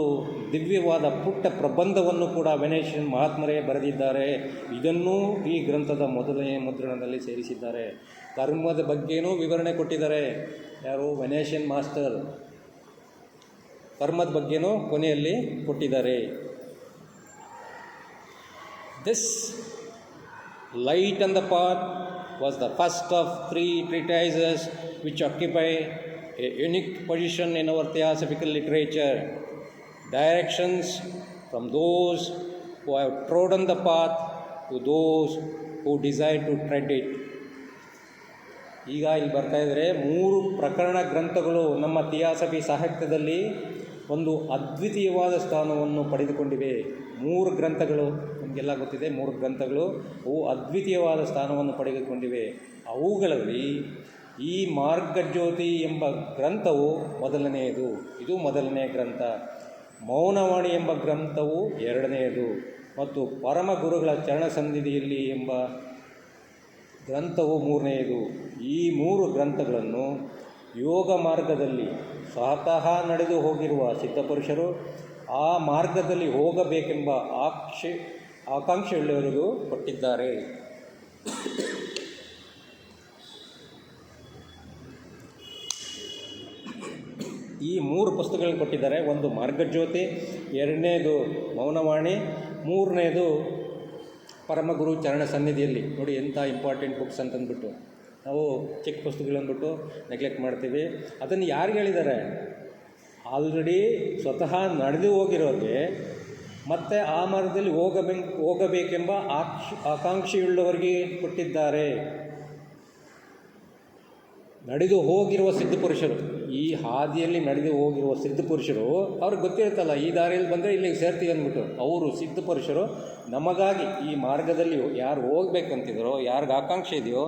ದಿವ್ಯವಾದ ಪುಟ್ಟ ಪ್ರಬಂಧವನ್ನು ಕೂಡ ವೆನೇಷಿಯನ್ ಮಹಾತ್ಮರೇ ಬರೆದಿದ್ದಾರೆ. ಇದನ್ನೂ ಈ ಗ್ರಂಥದ ಮೊದಲನೇ ಮುದ್ರಣದಲ್ಲಿ ಸೇರಿಸಿದ್ದಾರೆ. ಕರ್ಮದ ಬಗ್ಗೆನೂ ವಿವರಣೆ ಕೊಟ್ಟಿದ್ದಾರೆ ಯಾರು, ವೆನೇಷಿಯನ್ ಮಾಸ್ಟರ್. ಕರ್ಮದ ಬಗ್ಗೆನೂ ಕೊನೆಯಲ್ಲಿ ಕೊಟ್ಟಿದ್ದಾರೆ. This light on the path was the first of 3 treatises which occupy a unique position in our theosophical literature. Directions from those who have trodden the path to those who desire to tread it. ಈಗ ಇಲ್ಲಿ ಬರ್ತಾ ಇದ್ದರೆ 3 ಪ್ರಕರಣ ಗ್ರಂಥಗಳು ನಮ್ಮ theosophy ಸಾಹಿತ್ಯದಲ್ಲಿ ಒಂದು ಅದ್ವಿತೀಯವಾದ ಸ್ಥಾನವನ್ನು ಪಡೆದುಕೊಂಡಿವೆ. 3 ಗ್ರಂಥಗಳು, ನಮಗೆಲ್ಲ ಗೊತ್ತಿದೆ 3 ಗ್ರಂಥಗಳು, ಅವು ಅದ್ವಿತೀಯವಾದ ಸ್ಥಾನವನ್ನು ಪಡೆದುಕೊಂಡಿವೆ. ಅವುಗಳಲ್ಲಿ ಈ ಮಾರ್ಗಜ್ಯೋತಿ ಎಂಬ ಗ್ರಂಥವು ಮೊದಲನೆಯದು, ಇದು ಮೊದಲನೆಯ ಗ್ರಂಥ. ಮೌನವಾಣಿ ಎಂಬ ಗ್ರಂಥವು ಎರಡನೆಯದು, ಮತ್ತು ಪರಮ ಗುರುಗಳ ಚರಣಸನ್ನಿಧಿಯಲ್ಲಿ ಎಂಬ ಗ್ರಂಥವು ಮೂರನೆಯದು. ಈ 3 ಗ್ರಂಥಗಳನ್ನು ಯೋಗ ಮಾರ್ಗದಲ್ಲಿ ಸ್ವತಃ ನಡೆದು ಹೋಗಿರುವ ಸಿದ್ಧಪುರುಷರು, ಆ ಮಾರ್ಗದಲ್ಲಿ ಹೋಗಬೇಕೆಂಬ ಆಕಾಂಕ್ಷೆಯುಳ್ಳವರಿಗೂ ಕೊಟ್ಟಿದ್ದಾರೆ. ಈ 3 ಪುಸ್ತಕಗಳನ್ನು ಕೊಟ್ಟಿದ್ದಾರೆ. ಒಂದು ಮಾರ್ಗಜ್ಯೋತಿ, ಎರಡನೇದು ಮೌನವಾಣಿ, ಮೂರನೇದು ಪರಮಗುರು ಚರಣ ಸನ್ನಿಧಿಯಲ್ಲಿ. ನೋಡಿ ಎಂಥ ಇಂಪಾರ್ಟೆಂಟ್ ಬುಕ್ಸ್ ಅಂತಂದ್ಬಿಟ್ಟು ನಾವು ಚಿಕ್ಕ ಪುಸ್ತಕಗಳಂದ್ಬಿಟ್ಟು ನೆಗ್ಲೆಕ್ಟ್ ಮಾಡ್ತೀವಿ. ಅದನ್ನು ಯಾರಿಗೆ ಹೇಳಿದ್ದಾರೆ? ಆಲ್ರೆಡಿ ಸ್ವತಃ ನಡೆದು ಹೋಗಿರೋರಿಗೆ ಮತ್ತು ಆ ಮಾರ್ಗದಲ್ಲಿ ಹೋಗಬೇಕೆಂಬ ಆಕಾಂಕ್ಷೆಯುಳ್ಳವರಿಗೆ ಕೊಟ್ಟಿದ್ದಾರೆ. ನಡೆದು ಹೋಗಿರುವ ಸಿದ್ಧಪುರುಷರು, ಈ ಹಾದಿಯಲ್ಲಿ ನಡೆದು ಹೋಗಿರುವ ಸಿದ್ಧಪುರುಷರು, ಅವ್ರಿಗೆ ಗೊತ್ತಿರುತ್ತಲ್ಲ ಈ ದಾರಿಯಲ್ಲಿ ಬಂದರೆ ಇಲ್ಲಿಗೆ ಸೇರ್ತೀವಿ ಅಂದ್ಬಿಟ್ಟು. ಅವರು ಸಿದ್ಧಪುರುಷರು ನಮಗಾಗಿ ಈ ಮಾರ್ಗದಲ್ಲಿ ಯಾರು ಹೋಗ್ಬೇಕಂತಿದ್ರೋ, ಯಾರಿಗೆ ಆಕಾಂಕ್ಷೆ ಇದೆಯೋ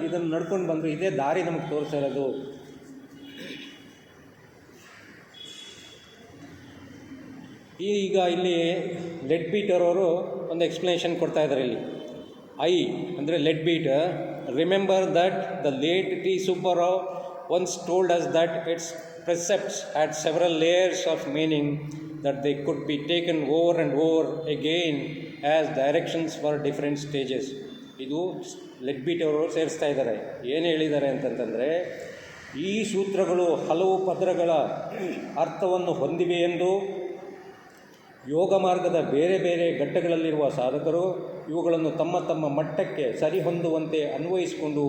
ಇದನ್ನು ನಡ್ಕೊಂಡು ಬಂದರು. ಇದೇ ದಾರಿ ನಮಗೆ ತೋರಿಸಿರೋದು. ಈಗ ಇಲ್ಲಿ ಲೆಡ್ ಬೀಟರ್ ಅವರು ಒಂದು ಎಕ್ಸ್ಪ್ಲನೇಷನ್ ಕೊಡ್ತಾ ಇದ್ದಾರೆ. ಇಲ್ಲಿ ಅಂದರೆ Leadbeater, remember that the late T Subbarao once told us that its precepts had several layers of meaning, that they could be taken over and over again as directions for different stages. ಇದು LED beater ಅವರು ಸೇರಿಸ್ತಾ ಇದ್ದಾರೆ. ಏನು ಹೇಳಿದ್ದಾರೆ ಅಂತಂತಂದರೆ, ಈ ಸೂತ್ರಗಳು ಹಲವು ಪದರಗಳ ಅರ್ಥವನ್ನು ಹೊಂದಿವೆ ಎಂದು ಯೋಗ ಮಾರ್ಗದ ಬೇರೆ ಬೇರೆ ಘಟ್ಟಗಳಲ್ಲಿರುವ ಸಾಧಕರು ಇವುಗಳನ್ನು ತಮ್ಮ ತಮ್ಮ ಮಟ್ಟಕ್ಕೆ ಸರಿಹೊಂದುವಂತೆ ಅನ್ವಯಿಸಿಕೊಂಡು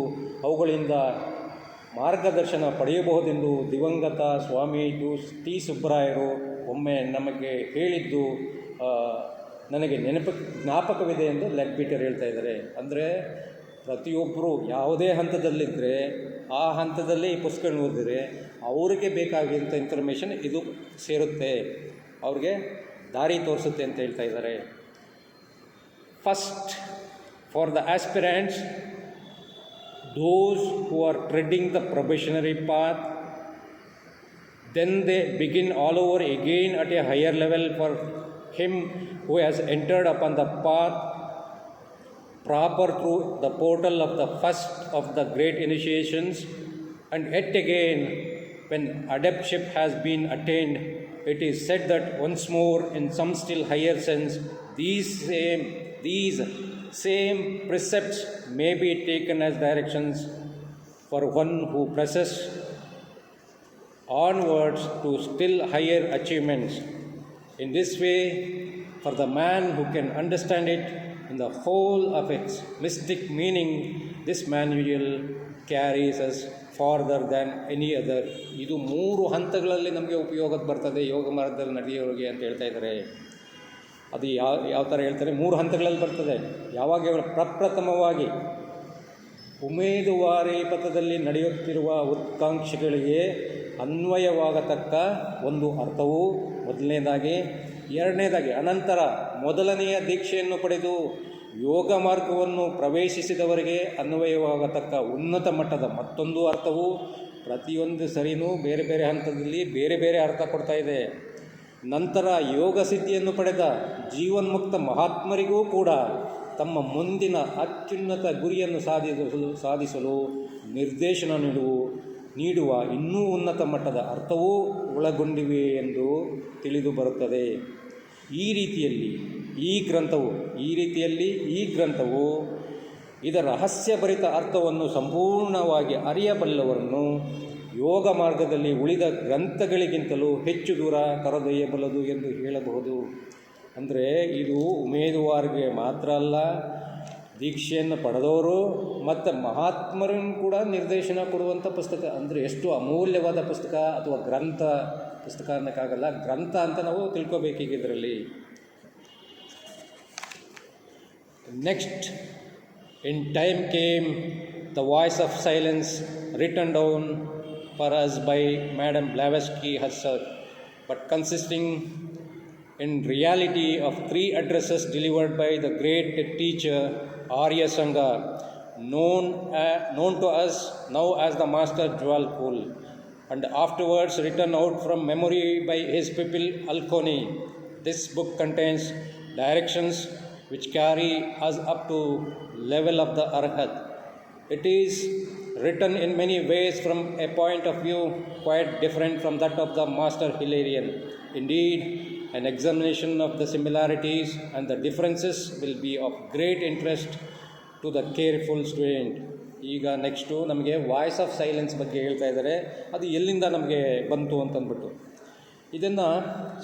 ಅವುಗಳಿಂದ ಮಾರ್ಗದರ್ಶನ ಪಡೆಯಬಹುದೆಂದು ದಿವಂಗತ ಸ್ವಾಮಿ ಟಿ ಸುಬ್ಬರಾಯರು ಒಮ್ಮೆ ನಮಗೆ ಹೇಳಿದ್ದು ನನಗೆ ಜ್ಞಾಪಕವಿದೆ ಎಂದು ಲೆಗ್ ಬೀಟರ್ ಹೇಳ್ತಾ ಇದ್ದಾರೆ. ಅಂದರೆ ಪ್ರತಿಯೊಬ್ಬರು ಯಾವುದೇ ಹಂತದಲ್ಲಿದ್ದರೆ ಆ ಹಂತದಲ್ಲೇ ಈ ಪುಸ್ತಕ ಓದಿದರೆ ಅವರಿಗೆ ಬೇಕಾಗಿರುವಂಥ ಇನ್ಫಾರ್ಮೇಷನ್ ಇದು ಸೇರುತ್ತೆ, ಅವ್ರಿಗೆ ದಾರಿ ತೋರಿಸುತ್ತೆ ಅಂತ ಹೇಳ್ತಾ ಇದ್ದಾರೆ. First, for the aspirants, those who are treading the probationary path, then they begin all over again at a higher level for him who has entered upon the path proper through the portal of the first of the great initiations, and yet again when adeptship has been attained, it is said that once more in some still higher sense these same precepts may be taken as directions for one who presses onwards to still higher achievements. In this way, for the man who can understand it in the whole of its mystic meaning, this manual carries us farther than any other. ಇದು 3 ಹಂತಗಳಲ್ಲಿ ನಮಗೆ ಉಪಯೋಗಕ್ಕೆ ಬರ್ತದೆ ಯೋಗ ಮಾರ್ಗದಲ್ಲಿ ನಡೆಯೋರಿಗೆ ಅಂತ ಹೇಳ್ತಾ ಇದ್ದಾರೆ. ಅದು ಯಾವ ಥರ ಹೇಳ್ತಾರೆ? 3 ಹಂತಗಳಲ್ಲಿ ಬರ್ತದೆ. ಯಾವಾಗ ಪ್ರಪ್ರಥಮವಾಗಿ ಉಮೇದುವಾರಿ ಪಥದಲ್ಲಿ ನಡೆಯುತ್ತಿರುವ ಉತ್ಕಾಂಕ್ಷಿಗಳಿಗೆ ಅನ್ವಯವಾಗತಕ್ಕ ಒಂದು ಅರ್ಥವು ಮೊದಲನೇದಾಗಿ, ಎರಡನೇದಾಗಿ ಅನಂತರ ಮೊದಲನೆಯ ದೀಕ್ಷೆಯನ್ನು ಪಡೆದು ಯೋಗ ಮಾರ್ಗವನ್ನು ಪ್ರವೇಶಿಸಿದವರಿಗೆ ಅನ್ವಯವಾಗತಕ್ಕ ಉನ್ನತ ಮಟ್ಟದ ಮತ್ತೊಂದು ಅರ್ಥವು ಪ್ರತಿಯೊಂದು ಸರಿನೂ ಬೇರೆ ಬೇರೆ ಹಂತದಲ್ಲಿ ಬೇರೆ ಬೇರೆ ಅರ್ಥ ಕೊಡ್ತಾ ಇದೆ. ನಂತರ ಯೋಗ ಸಿದ್ಧಿಯನ್ನು ಪಡೆದ ಜೀವನ್ಮುಕ್ತ ಮಹಾತ್ಮರಿಗೂ ಕೂಡ ತಮ್ಮ ಮುಂದಿನ ಅತ್ಯುನ್ನತ ಗುರಿಯನ್ನು ಸಾಧಿಸಲು ನಿರ್ದೇಶನ ನೀಡುವ ಇನ್ನೂ ಉನ್ನತ ಮಟ್ಟದ ಅರ್ಥವೂ ಒಳಗೊಂಡಿವೆ ಎಂದು ತಿಳಿದು ಬರುತ್ತದೆ. ಈ ರೀತಿಯಲ್ಲಿ ಈ ಗ್ರಂಥವು ಇದರ ರಹಸ್ಯಭರಿತ ಅರ್ಥವನ್ನು ಸಂಪೂರ್ಣವಾಗಿ ಅರಿಯಬಲ್ಲವರನ್ನು ಯೋಗ ಮಾರ್ಗದಲ್ಲಿ ಉಳಿದ ಗ್ರಂಥಗಳಿಗಿಂತಲೂ ಹೆಚ್ಚು ದೂರ ಕರೆದೊಯ್ಯಬಲ್ಲದು ಎಂದು ಹೇಳಬಹುದು. ಅಂದರೆ ಇದು ಉಮೇದುವಾರಿಗೆ ಮಾತ್ರ ಅಲ್ಲ, ದೀಕ್ಷೆಯನ್ನು ಪಡೆದವರು ಮತ್ತು ಮಹಾತ್ಮರನ್ನು ಕೂಡ ನಿರ್ದೇಶನ ಕೊಡುವಂಥ ಪುಸ್ತಕ. ಅಂದರೆ ಎಷ್ಟು ಅಮೂಲ್ಯವಾದ ಪುಸ್ತಕ ಅಥವಾ ಪುಸ್ತಕ ಅನ್ನೋಕ್ಕಾಗಲ್ಲ, ಗ್ರಂಥ ಅಂತ ನಾವು ತಿಳ್ಕೊಬೇಕೀಗ ಇದರಲ್ಲಿ. Next, in time came the voice of silence written down for us by Madam Blavatsky herself, but consisting in reality of 3 addresses delivered by the great teacher Arya Sangha, known to us now as the Master Jwalpul, and afterwards written out from memory by his pupil Alkoni. This book contains directions which carry us up to level of the Arhat. It is written in many ways from a point of view quite different from that of the Master Hilarion. Indeed, an examination of the similarities and the differences will be of great interest to the careful student. ಈಗ next ನಮಗೆ voice of silence ಬಗ್ಗೆ ಹೇಳ್ತಾ ಇದ್ದಾರೆ. ಅದು ಎಲ್ಲಿಂದ ನಮಗೆ ಬಂತು ಅಂತಂದ್ಬಿಟ್ಟು ಇದನ್ನು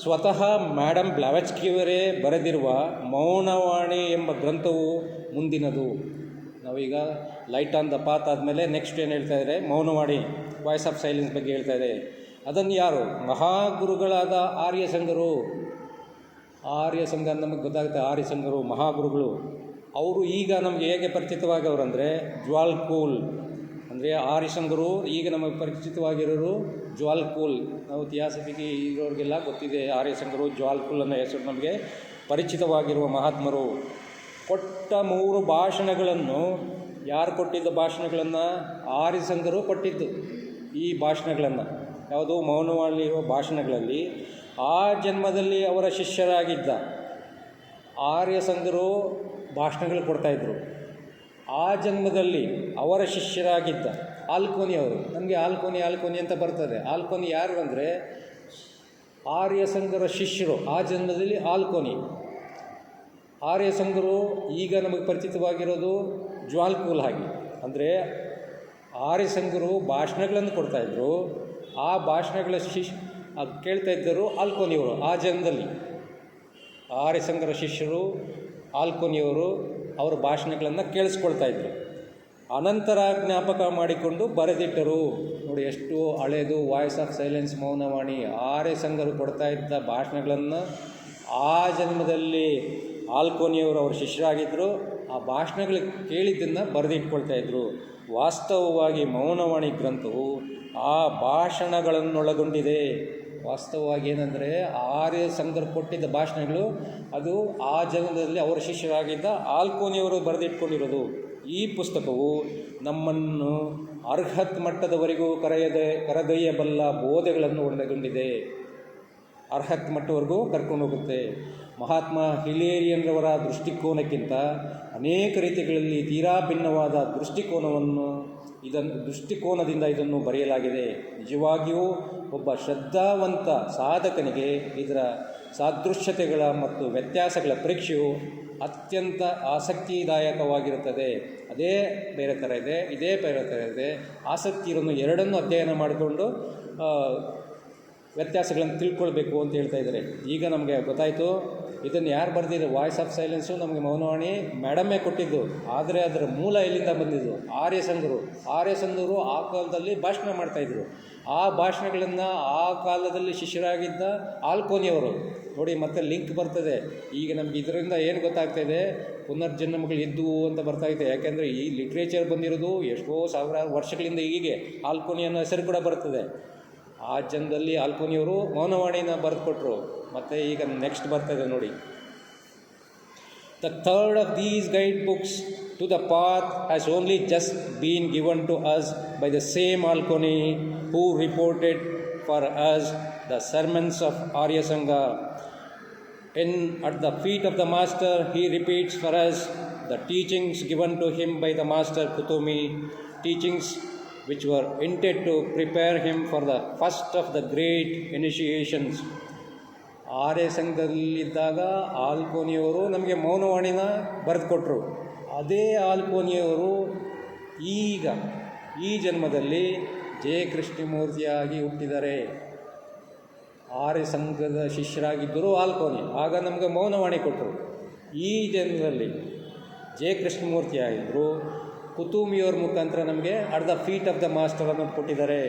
ಸ್ವತಃ ಮೇಡಮ್ ಬ್ಲಾವೆಟ್ಸ್ಕಿಯವರೇ ಬರೆದಿರುವ ಮೌನವಾಣಿ ಎಂಬ ಗ್ರಂಥವು ಮುಂದಿನದು. ನಾವೀಗ ಲೈಟ್ ಆನ್ ದ ಪಾತ್ ಆದಮೇಲೆ ನೆಕ್ಸ್ಟ್ ಏನು ಹೇಳ್ತಾ ಇದ್ದಾರೆ? ಮೌನವಾಣಿ, ವಾಯ್ಸ್ ಆಫ್ ಸೈಲೆನ್ಸ್ ಬಗ್ಗೆ ಹೇಳ್ತಾ ಇದೆ. ಅದನ್ನು ಯಾರು? ಮಹಾಗುರುಗಳಾದ ಆರ್ಯಸಂಗರು. ಆರ್ಯಸಂಘ ನಮಗೆ ಗೊತ್ತಾಗುತ್ತೆ, ಆರ್ಯಸಂಗರು ಮಹಾಗುರುಗಳು. ಅವರು ಈಗ ನಮಗೆ ಹೇಗೆ ಪರಿಚಿತವಾಗವ್ರಂದರೆ ಜ್ವಾಲ್ಕೂಲ್. ಅಂದರೆ ಆರ್ಯಸಂಗರು ಈಗ ನಮಗೆ ಪರಿಚಿತವಾಗಿರೋರು ಜ್ವಾಲ್ಕೂಲ್. ನಾವು ಇತಿಹಾಸಕ್ಕೆ ಇರೋರಿಗೆಲ್ಲ ಗೊತ್ತಿದೆ, ಆರ್ಯಸಂಗರು ಜ್ವಾಲ್ಕೂಲ್ ಅನ್ನೋ ಹೆಸರು ನಮಗೆ ಪರಿಚಿತವಾಗಿರುವ ಮಹಾತ್ಮರು. ಕೊಟ್ಟ 3 ಭಾಷಣಗಳನ್ನು ಯಾರು ಕೊಟ್ಟಿದ್ದ ಭಾಷಣಗಳನ್ನು? ಆರ್ಯಸಂಗರು ಕೊಟ್ಟಿದ್ದು ಈ ಭಾಷಣಗಳನ್ನು. ಯಾವುದು? ಮೌನವಾಣಿರುವ ಭಾಷಣಗಳಲ್ಲಿ ಆ ಜನ್ಮದಲ್ಲಿ ಅವರ ಶಿಷ್ಯರಾಗಿದ್ದ ಆರ್ಯಸಂಗರು ಭಾಷಣಗಳು ಕೊಡ್ತಾಯಿದ್ರು. ಆ ಜನ್ಮದಲ್ಲಿ ಅವರ ಶಿಷ್ಯರಾಗಿದ್ದ ಆಲ್ಕೋನಿ ಅವರು. ನಮಗೆ ಆಲ್ಕೋನಿ ಅಂತ ಬರ್ತದೆ. ಆಲ್ಕೋನಿ ಯಾರು ಅಂದರೆ ಆರ್ಯಸಂಗರ ಶಿಷ್ಯರು. ಆ ಜನ್ಮದಲ್ಲಿ ಆಲ್ಕೋನಿ. ಆರ್ಯಸಂಗರು ಈಗ ನಮಗೆ ಪರಿಚಿತವಾಗಿರೋದು ಜ್ವಾಲ್ಕೂಲ್. ಹಾಗೆ ಅಂದರೆ ಆರ್ಯಸಂಗರು ಭಾಷಣಗಳನ್ನು ಕೊಡ್ತಾಯಿದ್ರು. ಆ ಭಾಷಣಗಳ ಕೇಳ್ತಾ ಇದ್ದರು ಆಲ್ಕೋನಿಯವರು. ಆ ಜನ್ಮದಲ್ಲಿ ಆರ್ಯಸಂಗರ ಶಿಷ್ಯರು ಆಲ್ಕೋನಿಯವರು ಅವರ ಭಾಷಣಗಳನ್ನು ಕೇಳಿಸ್ಕೊಳ್ತಾ ಇದ್ದರು. ಅನಂತರ ಜ್ಞಾಪಕ ಮಾಡಿಕೊಂಡು ಬರೆದಿಟ್ಟರು. ನೋಡಿ ಎಷ್ಟು ಹಳೆಯದು ವಾಯ್ಸ್ ಆಫ್ ಸೈಲೆನ್ಸ್ ಮೌನವಾಣಿ. ಆರ್ಯ ಸಂಘರು ಕೊಡ್ತಾ ಇದ್ದ ಭಾಷಣಗಳನ್ನು ಆ ಜನ್ಮದಲ್ಲಿ ಆಲ್ಕೋನಿಯವರು ಅವ್ರ ಶಿಷ್ಯರಾಗಿದ್ದರು. ಆ ಭಾಷಣಗಳು ಕೇಳಿದ್ದನ್ನು ಬರೆದಿಟ್ಕೊಳ್ತಾ ಇದ್ದರು. ವಾಸ್ತವವಾಗಿ ಮೌನವಾಣಿ ಗ್ರಂಥವು ಆ ಭಾಷಣಗಳನ್ನೊಳಗೊಂಡಿದೆ. ವಾಸ್ತವವಾಗಿ ಏನಂದರೆ ಆರ್ಯ ಸಂಘರು ಕೊಟ್ಟಿದ್ದ ಭಾಷಣಗಳು ಅದು ಆ ಜನ್ಮದಲ್ಲಿ ಅವರ ಶಿಷ್ಯರಾಗಿದ್ದ ಆಲ್ಕೋನಿಯವರು ಬರೆದಿಟ್ಕೊಂಡಿರೋದು. ಈ ಪುಸ್ತಕವು ನಮ್ಮನ್ನು ಅರ್ಹತ್ ಮಟ್ಟದವರೆಗೂ ಕರೆದೊಯ್ಯಬಲ್ಲ ಬೋಧೆಗಳನ್ನು ಒಳಗೊಂಡಿದೆ. ಅರ್ಹತ್ ಮಟ್ಟವರೆಗೂ ಕರ್ಕೊಂಡು ಹೋಗುತ್ತೆ. ಮಹಾತ್ಮ ಹಿಲೇರಿಯನ್ರವರ ದೃಷ್ಟಿಕೋನಕ್ಕಿಂತ ಅನೇಕ ರೀತಿಗಳಲ್ಲಿ ತೀರಾ ಭಿನ್ನವಾದ ದೃಷ್ಟಿಕೋನದಿಂದ ಇದನ್ನು ಬರೆಯಲಾಗಿದೆ. ನಿಜವಾಗಿಯೂ ಒಬ್ಬ ಶ್ರದ್ಧಾವಂತ ಸಾಧಕನಿಗೆ ಇದರ ಸಾದೃಶ್ಯತೆಗಳ ಮತ್ತು ವ್ಯತ್ಯಾಸಗಳ ಪರೀಕ್ಷೆಯು ಅತ್ಯಂತ ಆಸಕ್ತಿದಾಯಕವಾಗಿರುತ್ತದೆ. ಅದೇ ಬೇರೆ ಥರ ಇದೆ, ಇದೇ ಬೇರೆ ಥರ ಇದೆ. ಆಸಕ್ತಿ ಇರೋನು ಎರಡನ್ನೂ ಅಧ್ಯಯನ ಮಾಡಿಕೊಂಡು ವ್ಯತ್ಯಾಸಗಳನ್ನು ತಿಳ್ಕೊಳ್ಬೇಕು ಅಂತ ಹೇಳ್ತಾ ಇದ್ದಾರೆ. ಈಗ ನಮಗೆ ಗೊತ್ತಾಯಿತು ಇದನ್ನು ಯಾರು ಬರೆದಿದ್ರು. ವಾಯ್ಸ್ ಆಫ್ ಸೈಲೆನ್ಸು ನಮಗೆ ಮೌನವಾಣಿ ಮೇಡಮ್ಮೇ ಕೊಟ್ಟಿದ್ದು. ಆದರೆ ಅದರ ಮೂಲ ಎಲ್ಲಿಂದ ಬಂದಿದ್ದು? ಆರ್ಯ ಸಂಘರು ಆ ಕಾಲದಲ್ಲಿ ಭಾಷಣ ಮಾಡ್ತಾಯಿದ್ರು. ಆ ಭಾಷಣಗಳನ್ನು ಆ ಕಾಲದಲ್ಲಿ ಶಿಷ್ಯರಾಗಿದ್ದ ಆಲ್ಕೋನಿಯವರು ನೋಡಿ. ಮತ್ತೆ ಲಿಂಕ್ ಬರ್ತದೆ. ಈಗ ನಮ್ಗೆ ಇದರಿಂದ ಏನು ಗೊತ್ತಾಗ್ತಾಯಿದೆ? ಪುನರ್ಜನ್ಮಗಳು ಇದ್ದವು ಅಂತ ಬರ್ತಾಯಿದೆ. ಯಾಕೆಂದರೆ ಈ ಲಿಟ್ರೇಚರ್ ಬಂದಿರೋದು ಎಷ್ಟೋ ಸಾವಿರಾರು ವರ್ಷಗಳಿಂದ. ಹೀಗೆ ಆಲ್ಕೋನಿ ಅನ್ನೋ ಹೆಸರು ಕೂಡ ಬರ್ತದೆ. ಆ ಜನ್ಮದಲ್ಲಿ ಆಲ್ಕೋನಿಯವರು ಮೌನವಾಣಿನ ಬರೆದುಕೊಟ್ರು. ಮತ್ತು ಈಗ ನೆಕ್ಸ್ಟ್ ಬರ್ತದೆ ನೋಡಿ. The third of these guidebooks to the path has only just been given to us by the same Alconi who reported for us the sermons of Arya Sangha. At the feet of the Master, he repeats for us the teachings given to him by the Master Kuthumi, teachings which were intended to prepare him for the first of the great initiations. ಆರ್ಯ ಸಂಘದಲ್ಲಿದ್ದಾಗ ಆಲ್ಕೋನಿಯವರು ನಮಗೆ ಮೌನವಾಣಿನ ಬರೆದುಕೊಟ್ರು. ಅದೇ ಆಲ್ಕೋನಿಯವರು ಈಗ ಈ ಜನ್ಮದಲ್ಲಿ J ಕೃಷ್ಣಮೂರ್ತಿಯಾಗಿ ಹುಟ್ಟಿದ್ದಾರೆ. ಆರ್ಯ ಸಂಘದ ಶಿಷ್ಯರಾಗಿದ್ದರು ಆಲ್ಕೋನಿ. ಆಗ ನಮಗೆ ಮೌನವಾಣಿ ಕೊಟ್ಟರು. ಈ ಜನ್ಮದಲ್ಲಿ ಜೆ ಕೃಷ್ಣಮೂರ್ತಿ ಆಗಿದ್ದರು. ಕುತುಮಿಯವ್ರ ಮುಖಾಂತರ ನಮಗೆ at the feet of the master ಅನ್ನೋದು ಕೊಟ್ಟಿದ್ದಾರೆ.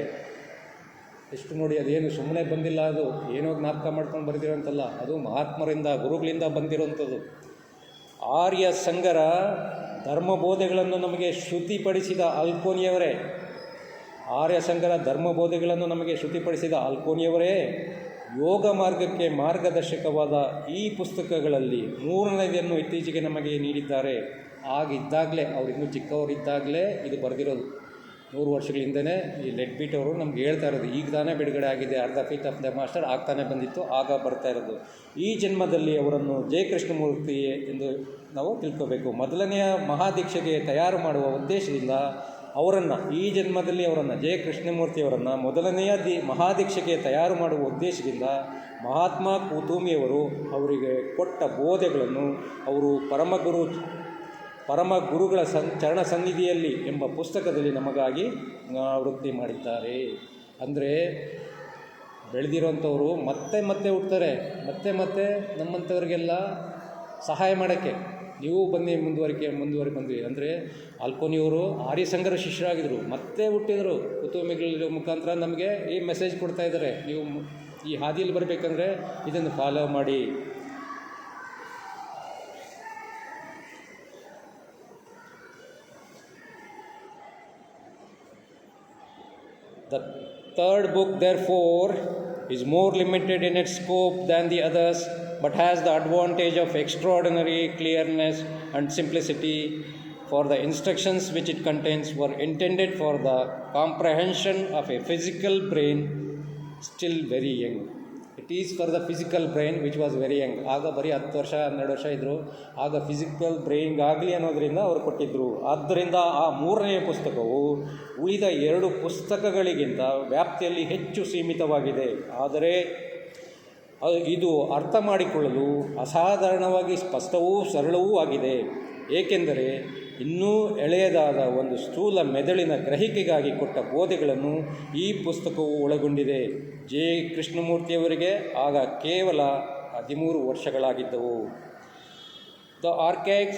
ಎಷ್ಟು ನೋಡಿ, ಅದೇನು ಸುಮ್ಮನೆ ಬಂದಿಲ್ಲ. ಅದು ಏನೋ ಜ್ಞಾಪಕ ಮಾಡ್ಕೊಂಡು ಬರೆದಿರೋಂಥಲ್ಲ. ಅದು ಮಹಾತ್ಮರಿಂದ ಗುರುಗಳಿಂದ ಬಂದಿರೋಂಥದ್ದು. ಆರ್ಯ ಸಂಘರ ಧರ್ಮಬೋಧೆಗಳನ್ನು ನಮಗೆ ಶ್ರುತಿಪಡಿಸಿದ ಆಲ್ಕೋನಿಯವರೇ ಆರ್ಯ ಸಂಘರ ಧರ್ಮಬೋಧೆಗಳನ್ನು ನಮಗೆ ಶ್ರುತಿಪಡಿಸಿದ ಆಲ್ಕೋನಿಯವರೇ ಯೋಗ ಮಾರ್ಗಕ್ಕೆ ಮಾರ್ಗದರ್ಶಕವಾದ ಈ ಪುಸ್ತಕಗಳಲ್ಲಿ ಮೂರನೇದನ್ನು ಇತ್ತೀಚೆಗೆ ನಮಗೆ ನೀಡಿದ್ದಾರೆ. ಆಗಿದ್ದಾಗಲೇ ಅವರಿನ್ನೂ ಚಿಕ್ಕವರಿದ್ದಾಗಲೇ ಇದು ಬರೆದಿರೋದು. 100 ವರ್ಷಗಳಿಂದನೇ ಈ ಲೆಡ್ ಬೀಟ್ ಅವರು ನಮ್ಗೆ ಹೇಳ್ತಾ ಇರೋದು. ಈಗ ತಾನೇ ಬಿಡುಗಡೆ ಆಗಿದೆ. At the feet of the master ಆಗ್ತಾನೆ ಬಂದಿತ್ತು, ಆಗ ಬರ್ತಾ ಇರೋದು. ಈ ಜನ್ಮದಲ್ಲಿ ಅವರನ್ನು ಜೆ ಕೃಷ್ಣಮೂರ್ತಿ ಎಂದು ನಾವು ತಿಳ್ಕೋಬೇಕು. ಮೊದಲನೆಯ ಮಹಾದೀಕ್ಷೆಗೆ ತಯಾರು ಮಾಡುವ ಉದ್ದೇಶದಿಂದ ಈ ಜನ್ಮದಲ್ಲಿ ಅವರನ್ನು ಜೆ ಕೃಷ್ಣಮೂರ್ತಿಯವರನ್ನು ಮೊದಲನೆಯ ಮಹಾದೀಕ್ಷೆಗೆ ತಯಾರು ಮಾಡುವ ಉದ್ದೇಶದಿಂದ ಮಹಾತ್ಮ ಕುತುಮಿಯವರು ಅವರಿಗೆ ಕೊಟ್ಟ ಬೋಧೆಗಳನ್ನು ಅವರು ಪರಮ ಗುರುಗಳ ಚರಣ ಸನ್ನಿಧಿಯಲ್ಲಿ ಎಂಬ ಪುಸ್ತಕದಲ್ಲಿ ನಮಗಾಗಿ ವೃತ್ತಿ ಮಾಡಿದ್ದಾರೆ. ಅಂದರೆ ಬೆಳೆದಿರೋಂಥವ್ರು ಮತ್ತೆ ಹುಡ್ತಾರೆ. ಮತ್ತೆ ನಮ್ಮಂಥವ್ರಿಗೆಲ್ಲ ಸಹಾಯ ಮಾಡೋಕ್ಕೆ ನೀವು ಬನ್ನಿ, ಮುಂದುವರಿ. ಅಂದರೆ ಆಲ್ಕೋನಿಯವರು ಆರ್ಯ ಸಂಘರ ಶಿಷ್ಯರಾಗಿದ್ದರು, ಮತ್ತೆ ಹುಟ್ಟಿದರು. ಕುತುಮಿಗಳ ಮುಖಾಂತರ ನಮಗೆ ಈ ಮೆಸೇಜ್ ಕೊಡ್ತಾ ಇದ್ದಾರೆ. ನೀವು ಈ ಹಾದಿಯಲ್ಲಿ ಬರಬೇಕಂದ್ರೆ ಇದನ್ನು ಫಾಲೋ ಮಾಡಿ. The third book, therefore, is more limited in its scope than the others, but has the advantage of extraordinary clearness and simplicity, for the instructions which it contains were intended for the comprehension of a physical brain still very young. It is for the physical brain which was very young. ಆಗ ಬರೀ 10 ವರ್ಷ 12 ವರ್ಷ ಇದ್ದರು. ಆಗ physical ಬ್ರೈನ್ಗಾಗಲಿ ಅನ್ನೋದರಿಂದ ಅವರು ಕೊಟ್ಟಿದ್ದರು. ಆದ್ದರಿಂದ ಆ ಮೂರನೆಯ ಪುಸ್ತಕವು ಉಳಿದ 2 ಪುಸ್ತಕಗಳಿಗಿಂತ ವ್ಯಾಪ್ತಿಯಲ್ಲಿ ಹೆಚ್ಚು ಸೀಮಿತವಾಗಿದೆ. ಆದರೆ ಇದು ಅರ್ಥ ಮಾಡಿಕೊಳ್ಳಲು ಅಸಾಧಾರಣವಾಗಿ ಸ್ಪಷ್ಟವೂ ಸರಳವೂ ಆಗಿದೆ. ಏಕೆಂದರೆ ಇನ್ನೂ ಎಳೆಯದಾದ ಒಂದು ಸ್ಥೂಲ ಮೆದುಳಿನ ಗ್ರಹಿಕೆಗಾಗಿ ಕೊಟ್ಟ ಬೋಧೆಗಳನ್ನು ಈ ಪುಸ್ತಕವು ಒಳಗೊಂಡಿದೆ. ಜೆ ಕೃಷ್ಣಮೂರ್ತಿಯವರಿಗೆ ಆಗ ಕೇವಲ 13 ವರ್ಷಗಳಾಗಿದ್ದವು. The archaic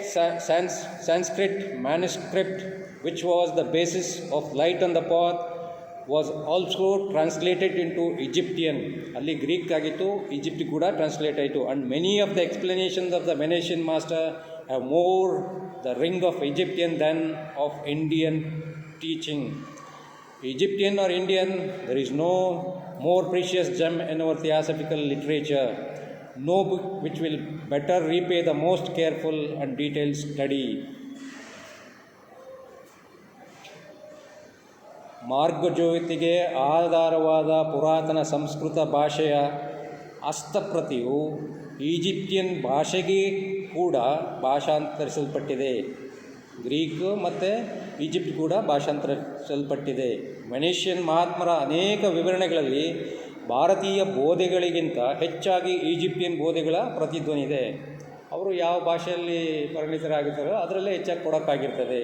Sanskrit manuscript which was the basis of light on the path, was also translated into Egyptian. ಅಲ್ಲಿ ಗ್ರೀಕ್ ಆಗಿತ್ತು, ಈಜಿಪ್ಟ್ ಕೂಡ ಟ್ರಾನ್ಸ್ಲೇಟ್ ಆಯಿತು. And many of the explanations of the Venetian Master have more the ring of Egyptian than of Indian teaching. Egyptian or Indian, there is no more precious gem in our theosophical literature, no book which will better repay the most careful and detailed study. ಮಾರ್ಗಜ್ಯೋತಿಗೆ ಆಧಾರವಾದ ಪುರಾತನ ಸಂಸ್ಕೃತ ಭಾಷೆಯ ಹಸ್ತಪ್ರತಿಯು Egyptian ಭಾಷೆಗೆ ಕೂಡ ಭಾಷಾಂತರಿಸಲ್ಪಟ್ಟಿದೆ. Greek ಮತ್ತು Egypt ಕೂಡ ಭಾಷಾಂತರಿಸಲ್ಪಟ್ಟಿದೆ. ವೆನೇಷಿಯನ್ ಮಹಾತ್ಮರ ಅನೇಕ ವಿವರಣೆಗಳಲ್ಲಿ ಭಾರತೀಯ ಬೋಧೆಗಳಿಗಿಂತ ಹೆಚ್ಚಾಗಿ ಈಜಿಪ್ಟಿಯನ್ ಬೋಧೆಗಳ ಪ್ರತಿಧ್ವನಿ ಇದೆ. ಅವರು ಯಾವ ಭಾಷೆಯಲ್ಲಿ ಪರಿಣಿತರಾಗಿರ್ತಾರೋ ಅದರಲ್ಲೇ ಹೆಚ್ಚಾಗಿ ಕೊಡೋಕ್ಕಾಗಿರ್ತದೆ.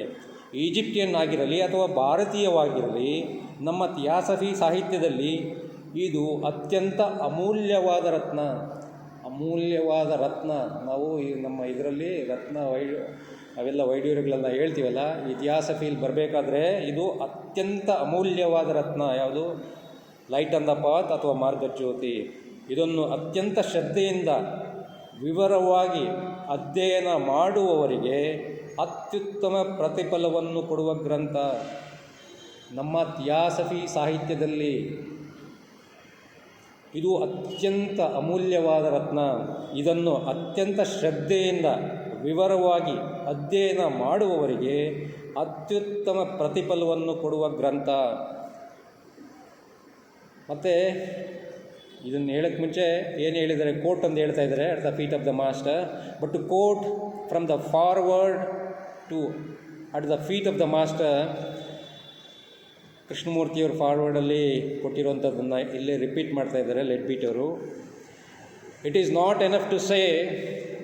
ಈಜಿಪ್ಟಿಯನ್ ಆಗಿರಲಿ ಅಥವಾ ಭಾರತೀಯವಾಗಿರಲಿ, ನಮ್ಮ ಥಿಯಾಸಫಿ ಸಾಹಿತ್ಯದಲ್ಲಿ ಇದು ಅತ್ಯಂತ ಅಮೂಲ್ಯವಾದ ರತ್ನ. ನಾವು ನಮ್ಮ ಇದರಲ್ಲಿ ರತ್ನ ಅವೆಲ್ಲ ವೈಡೂರ್ಯಗಳನ್ನು ಹೇಳ್ತೀವಲ್ಲ, ಈ ಥಿಯಾಸಫಿಲಿ ಬರಬೇಕಾದ್ರೆ ಇದು ಅತ್ಯಂತ ಅಮೂಲ್ಯವಾದ ರತ್ನ. ಯಾವುದು? ಲೈಟ್ ಆನ್ ದ ಪಾತ್ ಅಥವಾ ಮಾರ್ಗಜ್ಯೋತಿ. ಇದನ್ನು ಅತ್ಯಂತ ಶ್ರದ್ಧೆಯಿಂದ ವಿವರವಾಗಿ ಅಧ್ಯಯನ ಮಾಡುವವರಿಗೆ ಅತ್ಯುತ್ತಮ ಪ್ರತಿಫಲವನ್ನು ಕೊಡುವ ಗ್ರಂಥ. ನಮ್ಮ ಥಿಯಾಸಫಿ ಸಾಹಿತ್ಯದಲ್ಲಿ ಇದು ಅತ್ಯಂತ ಅಮೂಲ್ಯವಾದ ರತ್ನ. ಇದನ್ನು ಅತ್ಯಂತ ಶ್ರದ್ಧೆಯಿಂದ ವಿವರವಾಗಿ ಅಧ್ಯಯನ ಮಾಡುವವರಿಗೆ ಅತ್ಯುತ್ತಮ ಪ್ರತಿಫಲವನ್ನು ಕೊಡುವ ಗ್ರಂಥ. ಮತ್ತು ಇದನ್ನು ಹೇಳೋಕ್ಕೆ ಮುಂಚೆ ಏನು ಹೇಳಿದ್ದಾರೆ, ಕೋಟ್ ಅಂತ ಹೇಳ್ತಾ ಇದ್ದಾರೆ, at the feet of the Master. But to quote from the foreword to at the feet of the Master, ಕೃಷ್ಣಮೂರ್ತಿಯವರು ಫಾರ್ವರ್ಡಲ್ಲಿ ಕೊಟ್ಟಿರುವಂಥದ್ದನ್ನು ಇಲ್ಲೇ ರಿಪೀಟ್ ಮಾಡ್ತಾ ಇದ್ದಾರೆ ಲೆಡ್ ಬೀಟ್ ಅವರು. It is not enough to say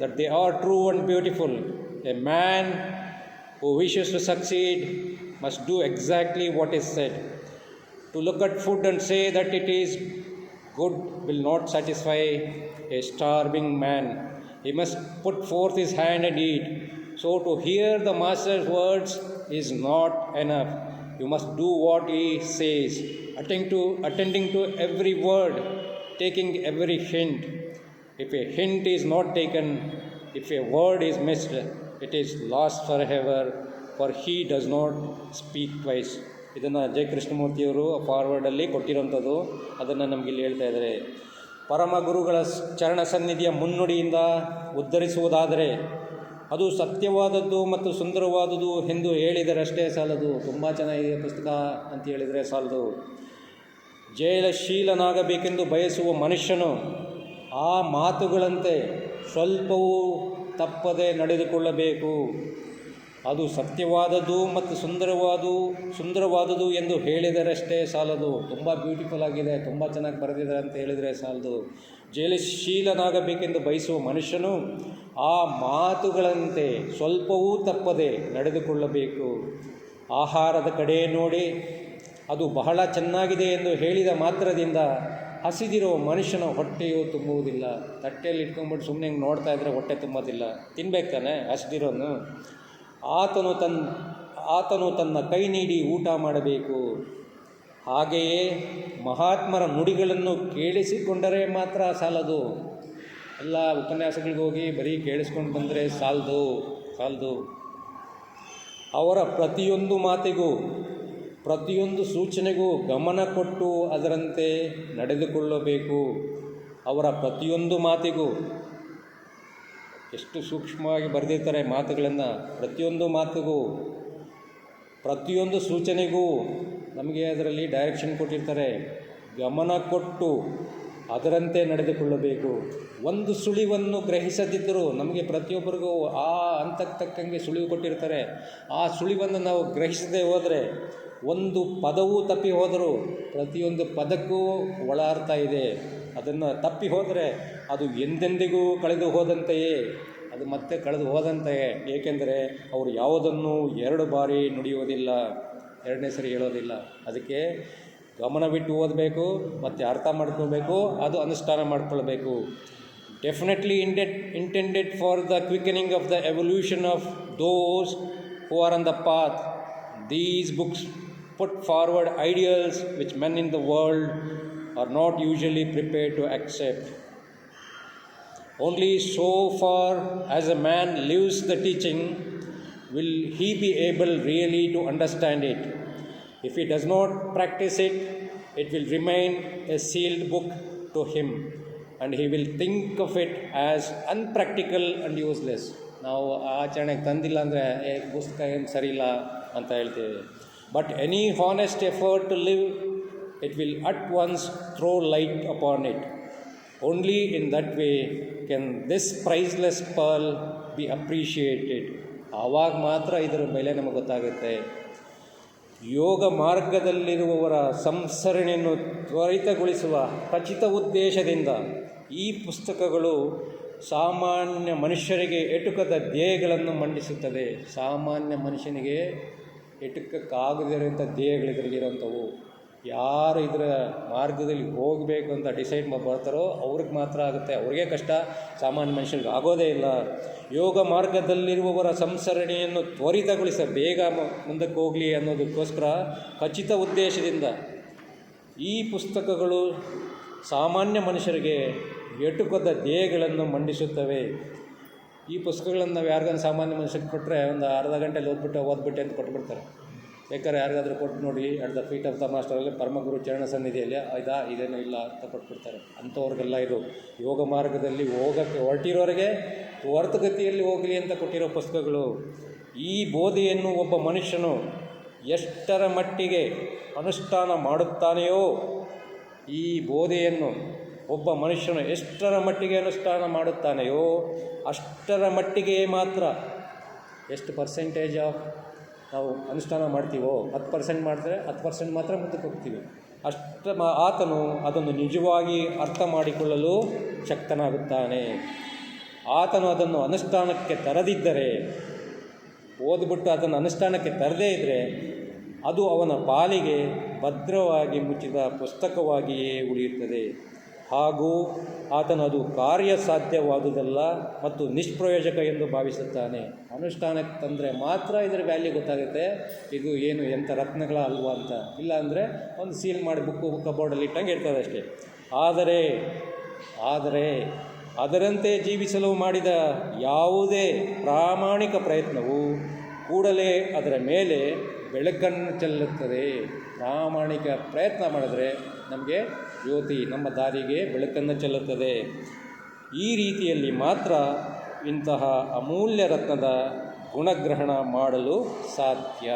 that they are true and beautiful. A man who wishes to succeed must do exactly what is said. To look at food and say that it is good will not satisfy a starving man. He must put forth his hand and eat. So to hear the master's words is not enough. You must do what he says, attending to every word, taking every hint. If a hint is not taken, if a word is missed, it is lost forever, for he does not speak twice. ಇದನ್ನು J ಕೃಷ್ಣಮೂರ್ತಿಯವರು ಫಾರ್ವರ್ಡಲ್ಲಿ ಕೊಟ್ಟಿರೋಂಥದ್ದು, ಅದನ್ನು ನಮಗಿಲ್ಲಿ ಹೇಳ್ತಾ ಇದ್ದಾರೆ. ಪರಮ ಗುರುಗಳ ಚರಣ ಸನ್ನಿಧಿಯ ಮುನ್ನುಡಿಯಿಂದ ಉದ್ಧರಿಸುವುದಾದರೆ ಅದು ಸತ್ಯವಾದದ್ದು ಮತ್ತು ಸುಂದರವಾದುದು ಎಂದು ಹೇಳಿದರಷ್ಟೇ ಸಾಲದು. ತುಂಬ ಚೆನ್ನಾಗಿದೆ ಪುಸ್ತಕ ಅಂತ ಹೇಳಿದರೆ ಸಾಲದು. ಜಯಶೀಲನಾಗಬೇಕೆಂದು ಬಯಸುವ ಮನುಷ್ಯನು ಆ ಮಾತುಗಳಂತೆ ಸ್ವಲ್ಪವೂ ತಪ್ಪದೆ ನಡೆದುಕೊಳ್ಳಬೇಕು. ಅದು ಸತ್ಯವಾದದ್ದು ಮತ್ತು ಸುಂದರವಾದುದು ಎಂದು ಹೇಳಿದರಷ್ಟೇ ಸಾಲದು. ತುಂಬ ಬ್ಯೂಟಿಫುಲ್ ಆಗಿದೆ, ತುಂಬ ಚೆನ್ನಾಗಿ ಬರೆದಿದ್ದಾರೆ ಅಂತ ಹೇಳಿದರೆ ಸಾಲದು. ಜಯಶೀಲನಾಗಬೇಕೆಂದು ಬಯಸುವ ಮನುಷ್ಯನು ಆ ಮಾತುಗಳಂತೆ ಸ್ವಲ್ಪವೂ ತಪ್ಪದೆ ನಡೆದುಕೊಳ್ಳಬೇಕು. ಆಹಾರದ ಕಡೆ ನೋಡಿ ಅದು ಬಹಳ ಚೆನ್ನಾಗಿದೆ ಎಂದು ಹೇಳಿದ ಮಾತ್ರದಿಂದ ಹಸಿದಿರುವ ಮನುಷ್ಯನ ಹೊಟ್ಟೆಯೂ ತುಂಬುವುದಿಲ್ಲ. ತಟ್ಟೆಯಲ್ಲಿ ಇಟ್ಕೊಂಡ್ಬಿಟ್ಟು ಸುಮ್ಮನೆ ಹಿಂಗೆ ನೋಡ್ತಾ ಇದ್ದರೆ ಹೊಟ್ಟೆ ತುಂಬೋದಿಲ್ಲ. ತಿನ್ಬೇಕು ತಾನೆ ಹಸಿದಿರೋನು. ಆತನು ತನ್ನ ಕೈ ನೀಡಿ ಊಟ ಮಾಡಬೇಕು. ಹಾಗೆಯೇ ಮಹಾತ್ಮರ ನುಡಿಗಳನ್ನು ಕೇಳಿಸಿಕೊಂಡರೆ ಮಾತ್ರ ಸಾಲದು. ಎಲ್ಲ ಉಪನ್ಯಾಸಗಳಿಗೆ ಹೋಗಿ ಬರೀ ಕೇಳಿಸ್ಕೊಂಡು ಬಂದರೆ ಸಾಲದು. ಅವರ ಪ್ರತಿಯೊಂದು ಮಾತಿಗೂ ಪ್ರತಿಯೊಂದು ಸೂಚನೆಗೂ ಗಮನ ಕೊಟ್ಟು ಅದರಂತೆ ನಡೆದುಕೊಳ್ಳಬೇಕು. ಅವರ ಪ್ರತಿಯೊಂದು ಮಾತಿಗೂ ಎಷ್ಟು ಸೂಕ್ಷ್ಮವಾಗಿ ಬರೆದಿರ್ತಾರೆ ಮಾತುಗಳನ್ನು. ಪ್ರತಿಯೊಂದು ಮಾತಿಗೂ ಪ್ರತಿಯೊಂದು ಸೂಚನೆಗೂ ನಮಗೆ ಅದರಲ್ಲಿ ಡೈರೆಕ್ಷನ್ ಕೊಟ್ಟಿರ್ತಾರೆ. ಗಮನ ಕೊಟ್ಟು ಅದರಂತೆ ನಡೆದುಕೊಳ್ಳಬೇಕು. ಒಂದು ಸುಳಿವನ್ನು ಗ್ರಹಿಸದಿದ್ದರೂ ನಮಗೆ ಪ್ರತಿಯೊಬ್ಬರಿಗೂ ಆ ಹಂತಕ್ಕೆ ತಕ್ಕಂಗೆ ಸುಳಿವು ಕೊಟ್ಟಿರ್ತಾರೆ. ಆ ಸುಳಿವನ್ನು ನಾವು ಗ್ರಹಿಸದೆ ಹೋದರೆ, ಒಂದು ಪದವೂ ತಪ್ಪಿ ಹೋದರೂ ಪ್ರತಿಯೊಂದು ಪದಕ್ಕೂ ಒಳ ಅರ್ಥ ಇದೆ. ಅದನ್ನು ತಪ್ಪಿ ಹೋದರೆ ಅದು ಎಂದೆಂದಿಗೂ ಕಳೆದು ಹೋದಂತೆಯೇ, ಅದು ಮತ್ತೆ ಕಳೆದು ಹೋದಂತೆಯೇ. ಏಕೆಂದರೆ ಅವರು ಯಾವುದನ್ನು 2 ಬಾರಿ ನುಡಿಯೋದಿಲ್ಲ, 2ನೇ ಸರಿ ಹೇಳೋದಿಲ್ಲ. ಅದಕ್ಕೆ ಗಮನವಿಟ್ಟು ಓದಬೇಕು ಮತ್ತು ಅರ್ಥ ಮಾಡ್ಕೊಳ್ಬೇಕು, ಅದು ಅನುಷ್ಠಾನ ಮಾಡಿಕೊಳ್ಬೇಕು. Definitely intended for the quickening of the evolution of those who are on the path. These books put forward ideals which men in the world are not usually prepared to accept. Only so far as a man lives the teaching will he be able really to understand it. If he does not practice it, it will remain a sealed book to him, and he will think of it as unpractical and useless. ನಾವು ಆಚರಣೆಗೆ ತಂದಿಲ್ಲ ಅಂದರೆ ಪುಸ್ತಕ ಏನು ಸರಿ ಇಲ್ಲ ಅಂತ ಹೇಳ್ತೀವಿ. But any honest effort to live, it will at once throw light upon it. Only in that way can this priceless pearl be appreciated. ಆವಾಗ ಮಾತ್ರ ಇದರ ಬೆಲೆ ನಮಗೆ ಗೊತ್ತಾಗುತ್ತೆ. ಯೋಗ ಮಾರ್ಗದಲ್ಲಿರುವವರ ಸಂಸರಣೆಯನ್ನು ತ್ವರಿತಗೊಳಿಸುವ ಖಚಿತ ಉದ್ದೇಶದಿಂದ ಈ ಪುಸ್ತಕಗಳು ಸಾಮಾನ್ಯ ಮನುಷ್ಯರಿಗೆ ಎಟುಕದ ಧ್ಯೇಯಗಳನ್ನು ಮಂಡಿಸುತ್ತದೆ. ಸಾಮಾನ್ಯ ಮನುಷ್ಯನಿಗೆ ಎಟುಕಕ್ಕಾಗದಿರೋಂಥ ಧ್ಯೇಯಗಳು ಇದರಲ್ಲಿರೋಂಥವು. ಯಾರು ಇದರ ಮಾರ್ಗದಲ್ಲಿ ಹೋಗಬೇಕು ಅಂತ ಡಿಸೈಡ್ ಬರ್ತಾರೋ ಅವ್ರಿಗೆ ಮಾತ್ರ ಆಗುತ್ತೆ. ಅವ್ರಿಗೆ ಕಷ್ಟ, ಸಾಮಾನ್ಯ ಮನುಷ್ಯರಿಗೆ ಆಗೋದೇ ಇಲ್ಲ. ಯೋಗ ಮಾರ್ಗದಲ್ಲಿರುವವರ ಸಂಸರಣೆಯನ್ನು ತ್ವರಿತಗೊಳಿಸ, ಬೇಗ ಮುಂದಕ್ಕೆ ಹೋಗಲಿ ಅನ್ನೋದಕ್ಕೋಸ್ಕರ ಖಚಿತ ಉದ್ದೇಶದಿಂದ ಈ ಪುಸ್ತಕಗಳು ಸಾಮಾನ್ಯ ಮನುಷ್ಯರಿಗೆ ಎಟುಕದ ಧ್ಯೇಯಗಳನ್ನು ಮಂಡಿಸುತ್ತವೆ. ಈ ಪುಸ್ತಕಗಳನ್ನು ನಾವು ಯಾರಿಗಾದ್ರೂ ಸಾಮಾನ್ಯ ಮನುಷ್ಯರಿಗೆ ಕೊಟ್ಟರೆ ಒಂದು ಅರ್ಧ ಗಂಟೆಯಲ್ಲಿ ಓದ್ಬಿಟ್ಟೆ ಅಂತ ಕೊಟ್ಬಿಡ್ತಾರೆ. ಬೇಕಾದ್ರೆ ಯಾರಿಗಾದ್ರೂ ಕೊಟ್ಟು ನೋಡಿ, at the feet of the ಮಾಸ್ಟರಲ್ಲಿ ಪರಮಗುರು ಚರಣ ಸನ್ನಿಧಿಯಲ್ಲಿ ಇದೇನೂ ಇಲ್ಲ ಅಂತ ಕೊಟ್ಬಿಡ್ತಾರೆ. ಅಂಥವ್ರಿಗೆಲ್ಲ ಇದು ಯೋಗ ಮಾರ್ಗದಲ್ಲಿ ಹೋಗೋಕ್ಕೆ ಹೊರಟಿರೋರಿಗೆ ತ್ವರಿತಗತಿಯಲ್ಲಿ ಹೋಗಲಿ ಅಂತ ಕೊಟ್ಟಿರೋ ಪುಸ್ತಕಗಳು. ಈ ಬೋಧೆಯನ್ನು ಒಬ್ಬ ಮನುಷ್ಯನು ಎಷ್ಟರ ಮಟ್ಟಿಗೆ ಅನುಷ್ಠಾನ ಮಾಡುತ್ತಾನೆಯೋ, ಈ ಬೋಧೆಯನ್ನು ಒಬ್ಬ ಮನುಷ್ಯನು ಎಷ್ಟರ ಮಟ್ಟಿಗೆ ಅನುಷ್ಠಾನ ಮಾಡುತ್ತಾನೆಯೋ ಅಷ್ಟರ ಮಟ್ಟಿಗೆ ಮಾತ್ರ, ಎಷ್ಟು ಪರ್ಸೆಂಟೇಜ್ ಆಫ್ ನಾವು ಅನುಷ್ಠಾನ ಮಾಡ್ತೀವೋ 10% ಮಾಡಿದ್ರೆ 10% ಮಾತ್ರ ಮುಂದಕ್ಕೆ ಹೋಗ್ತೀವಿ. ಆತನು ಅದನ್ನು ನಿಜವಾಗಿ ಅರ್ಥ ಮಾಡಿಕೊಳ್ಳಲು ಶಕ್ತನಾಗುತ್ತಾನೆ. ಆತನು ಅದನ್ನು ಅನುಷ್ಠಾನಕ್ಕೆ ತರದಿದ್ದರೆ, ಓದ್ಬಿಟ್ಟು ಅದನ್ನು ಅನುಷ್ಠಾನಕ್ಕೆ ತರದೇ ಇದ್ದರೆ ಅದು ಅವನ ಪಾಲಿಗೆ ಭದ್ರವಾಗಿ ಮುಚ್ಚಿದ ಪುಸ್ತಕವಾಗಿಯೇ ಉಳಿಯುತ್ತದೆ. ಹಾಗೂ ಆತನು ಅದು ಕಾರ್ಯಸಾಧ್ಯವಾದುದಲ್ಲ ಮತ್ತು ನಿಷ್ಪ್ರಯೋಜಕ ಎಂದು ಭಾವಿಸುತ್ತಾನೆ. ಅನುಷ್ಠಾನಕ್ಕೆ ತಂದರೆ ಮಾತ್ರ ಇದರ ವ್ಯಾಲ್ಯೂ ಗೊತ್ತಾಗುತ್ತೆ, ಇದು ಏನು ಎಂಥ ರತ್ನಗಳ ಅಲ್ವಾ ಅಂತ. ಇಲ್ಲ ಅಂದರೆ ಒಂದು ಸೀಲ್ ಮಾಡಿ ಬುಕ್ಕು ಕಬೋರ್ಡಲ್ಲಿ ಇಟ್ಟಂಗೆ ಇರ್ತದೆ ಅಷ್ಟೇ. ಆದರೆ ಅದರಂತೆ ಜೀವಿಸಲು ಮಾಡಿದ ಯಾವುದೇ ಪ್ರಾಮಾಣಿಕ ಪ್ರಯತ್ನವು ಕೂಡಲೇ ಅದರ ಮೇಲೆ ಬೆಳಕನ್ನು ಚೆಲ್ಲುತ್ತದೆ. ಪ್ರಾಮಾಣಿಕ ಪ್ರಯತ್ನ ಮಾಡಿದ್ರೆ ನಮಗೆ ಜ್ಯೋತಿ, ನಮ್ಮ ದಾರಿಗೆ ಬೆಳಕನ್ನು ಚೆಲ್ಲುತ್ತದೆ. ಈ ರೀತಿಯಲ್ಲಿ ಮಾತ್ರ ಇಂತಹ ಅಮೂಲ್ಯ ರತ್ನದ ಗುಣಗ್ರಹಣ ಮಾಡಲು ಸಾಧ್ಯ.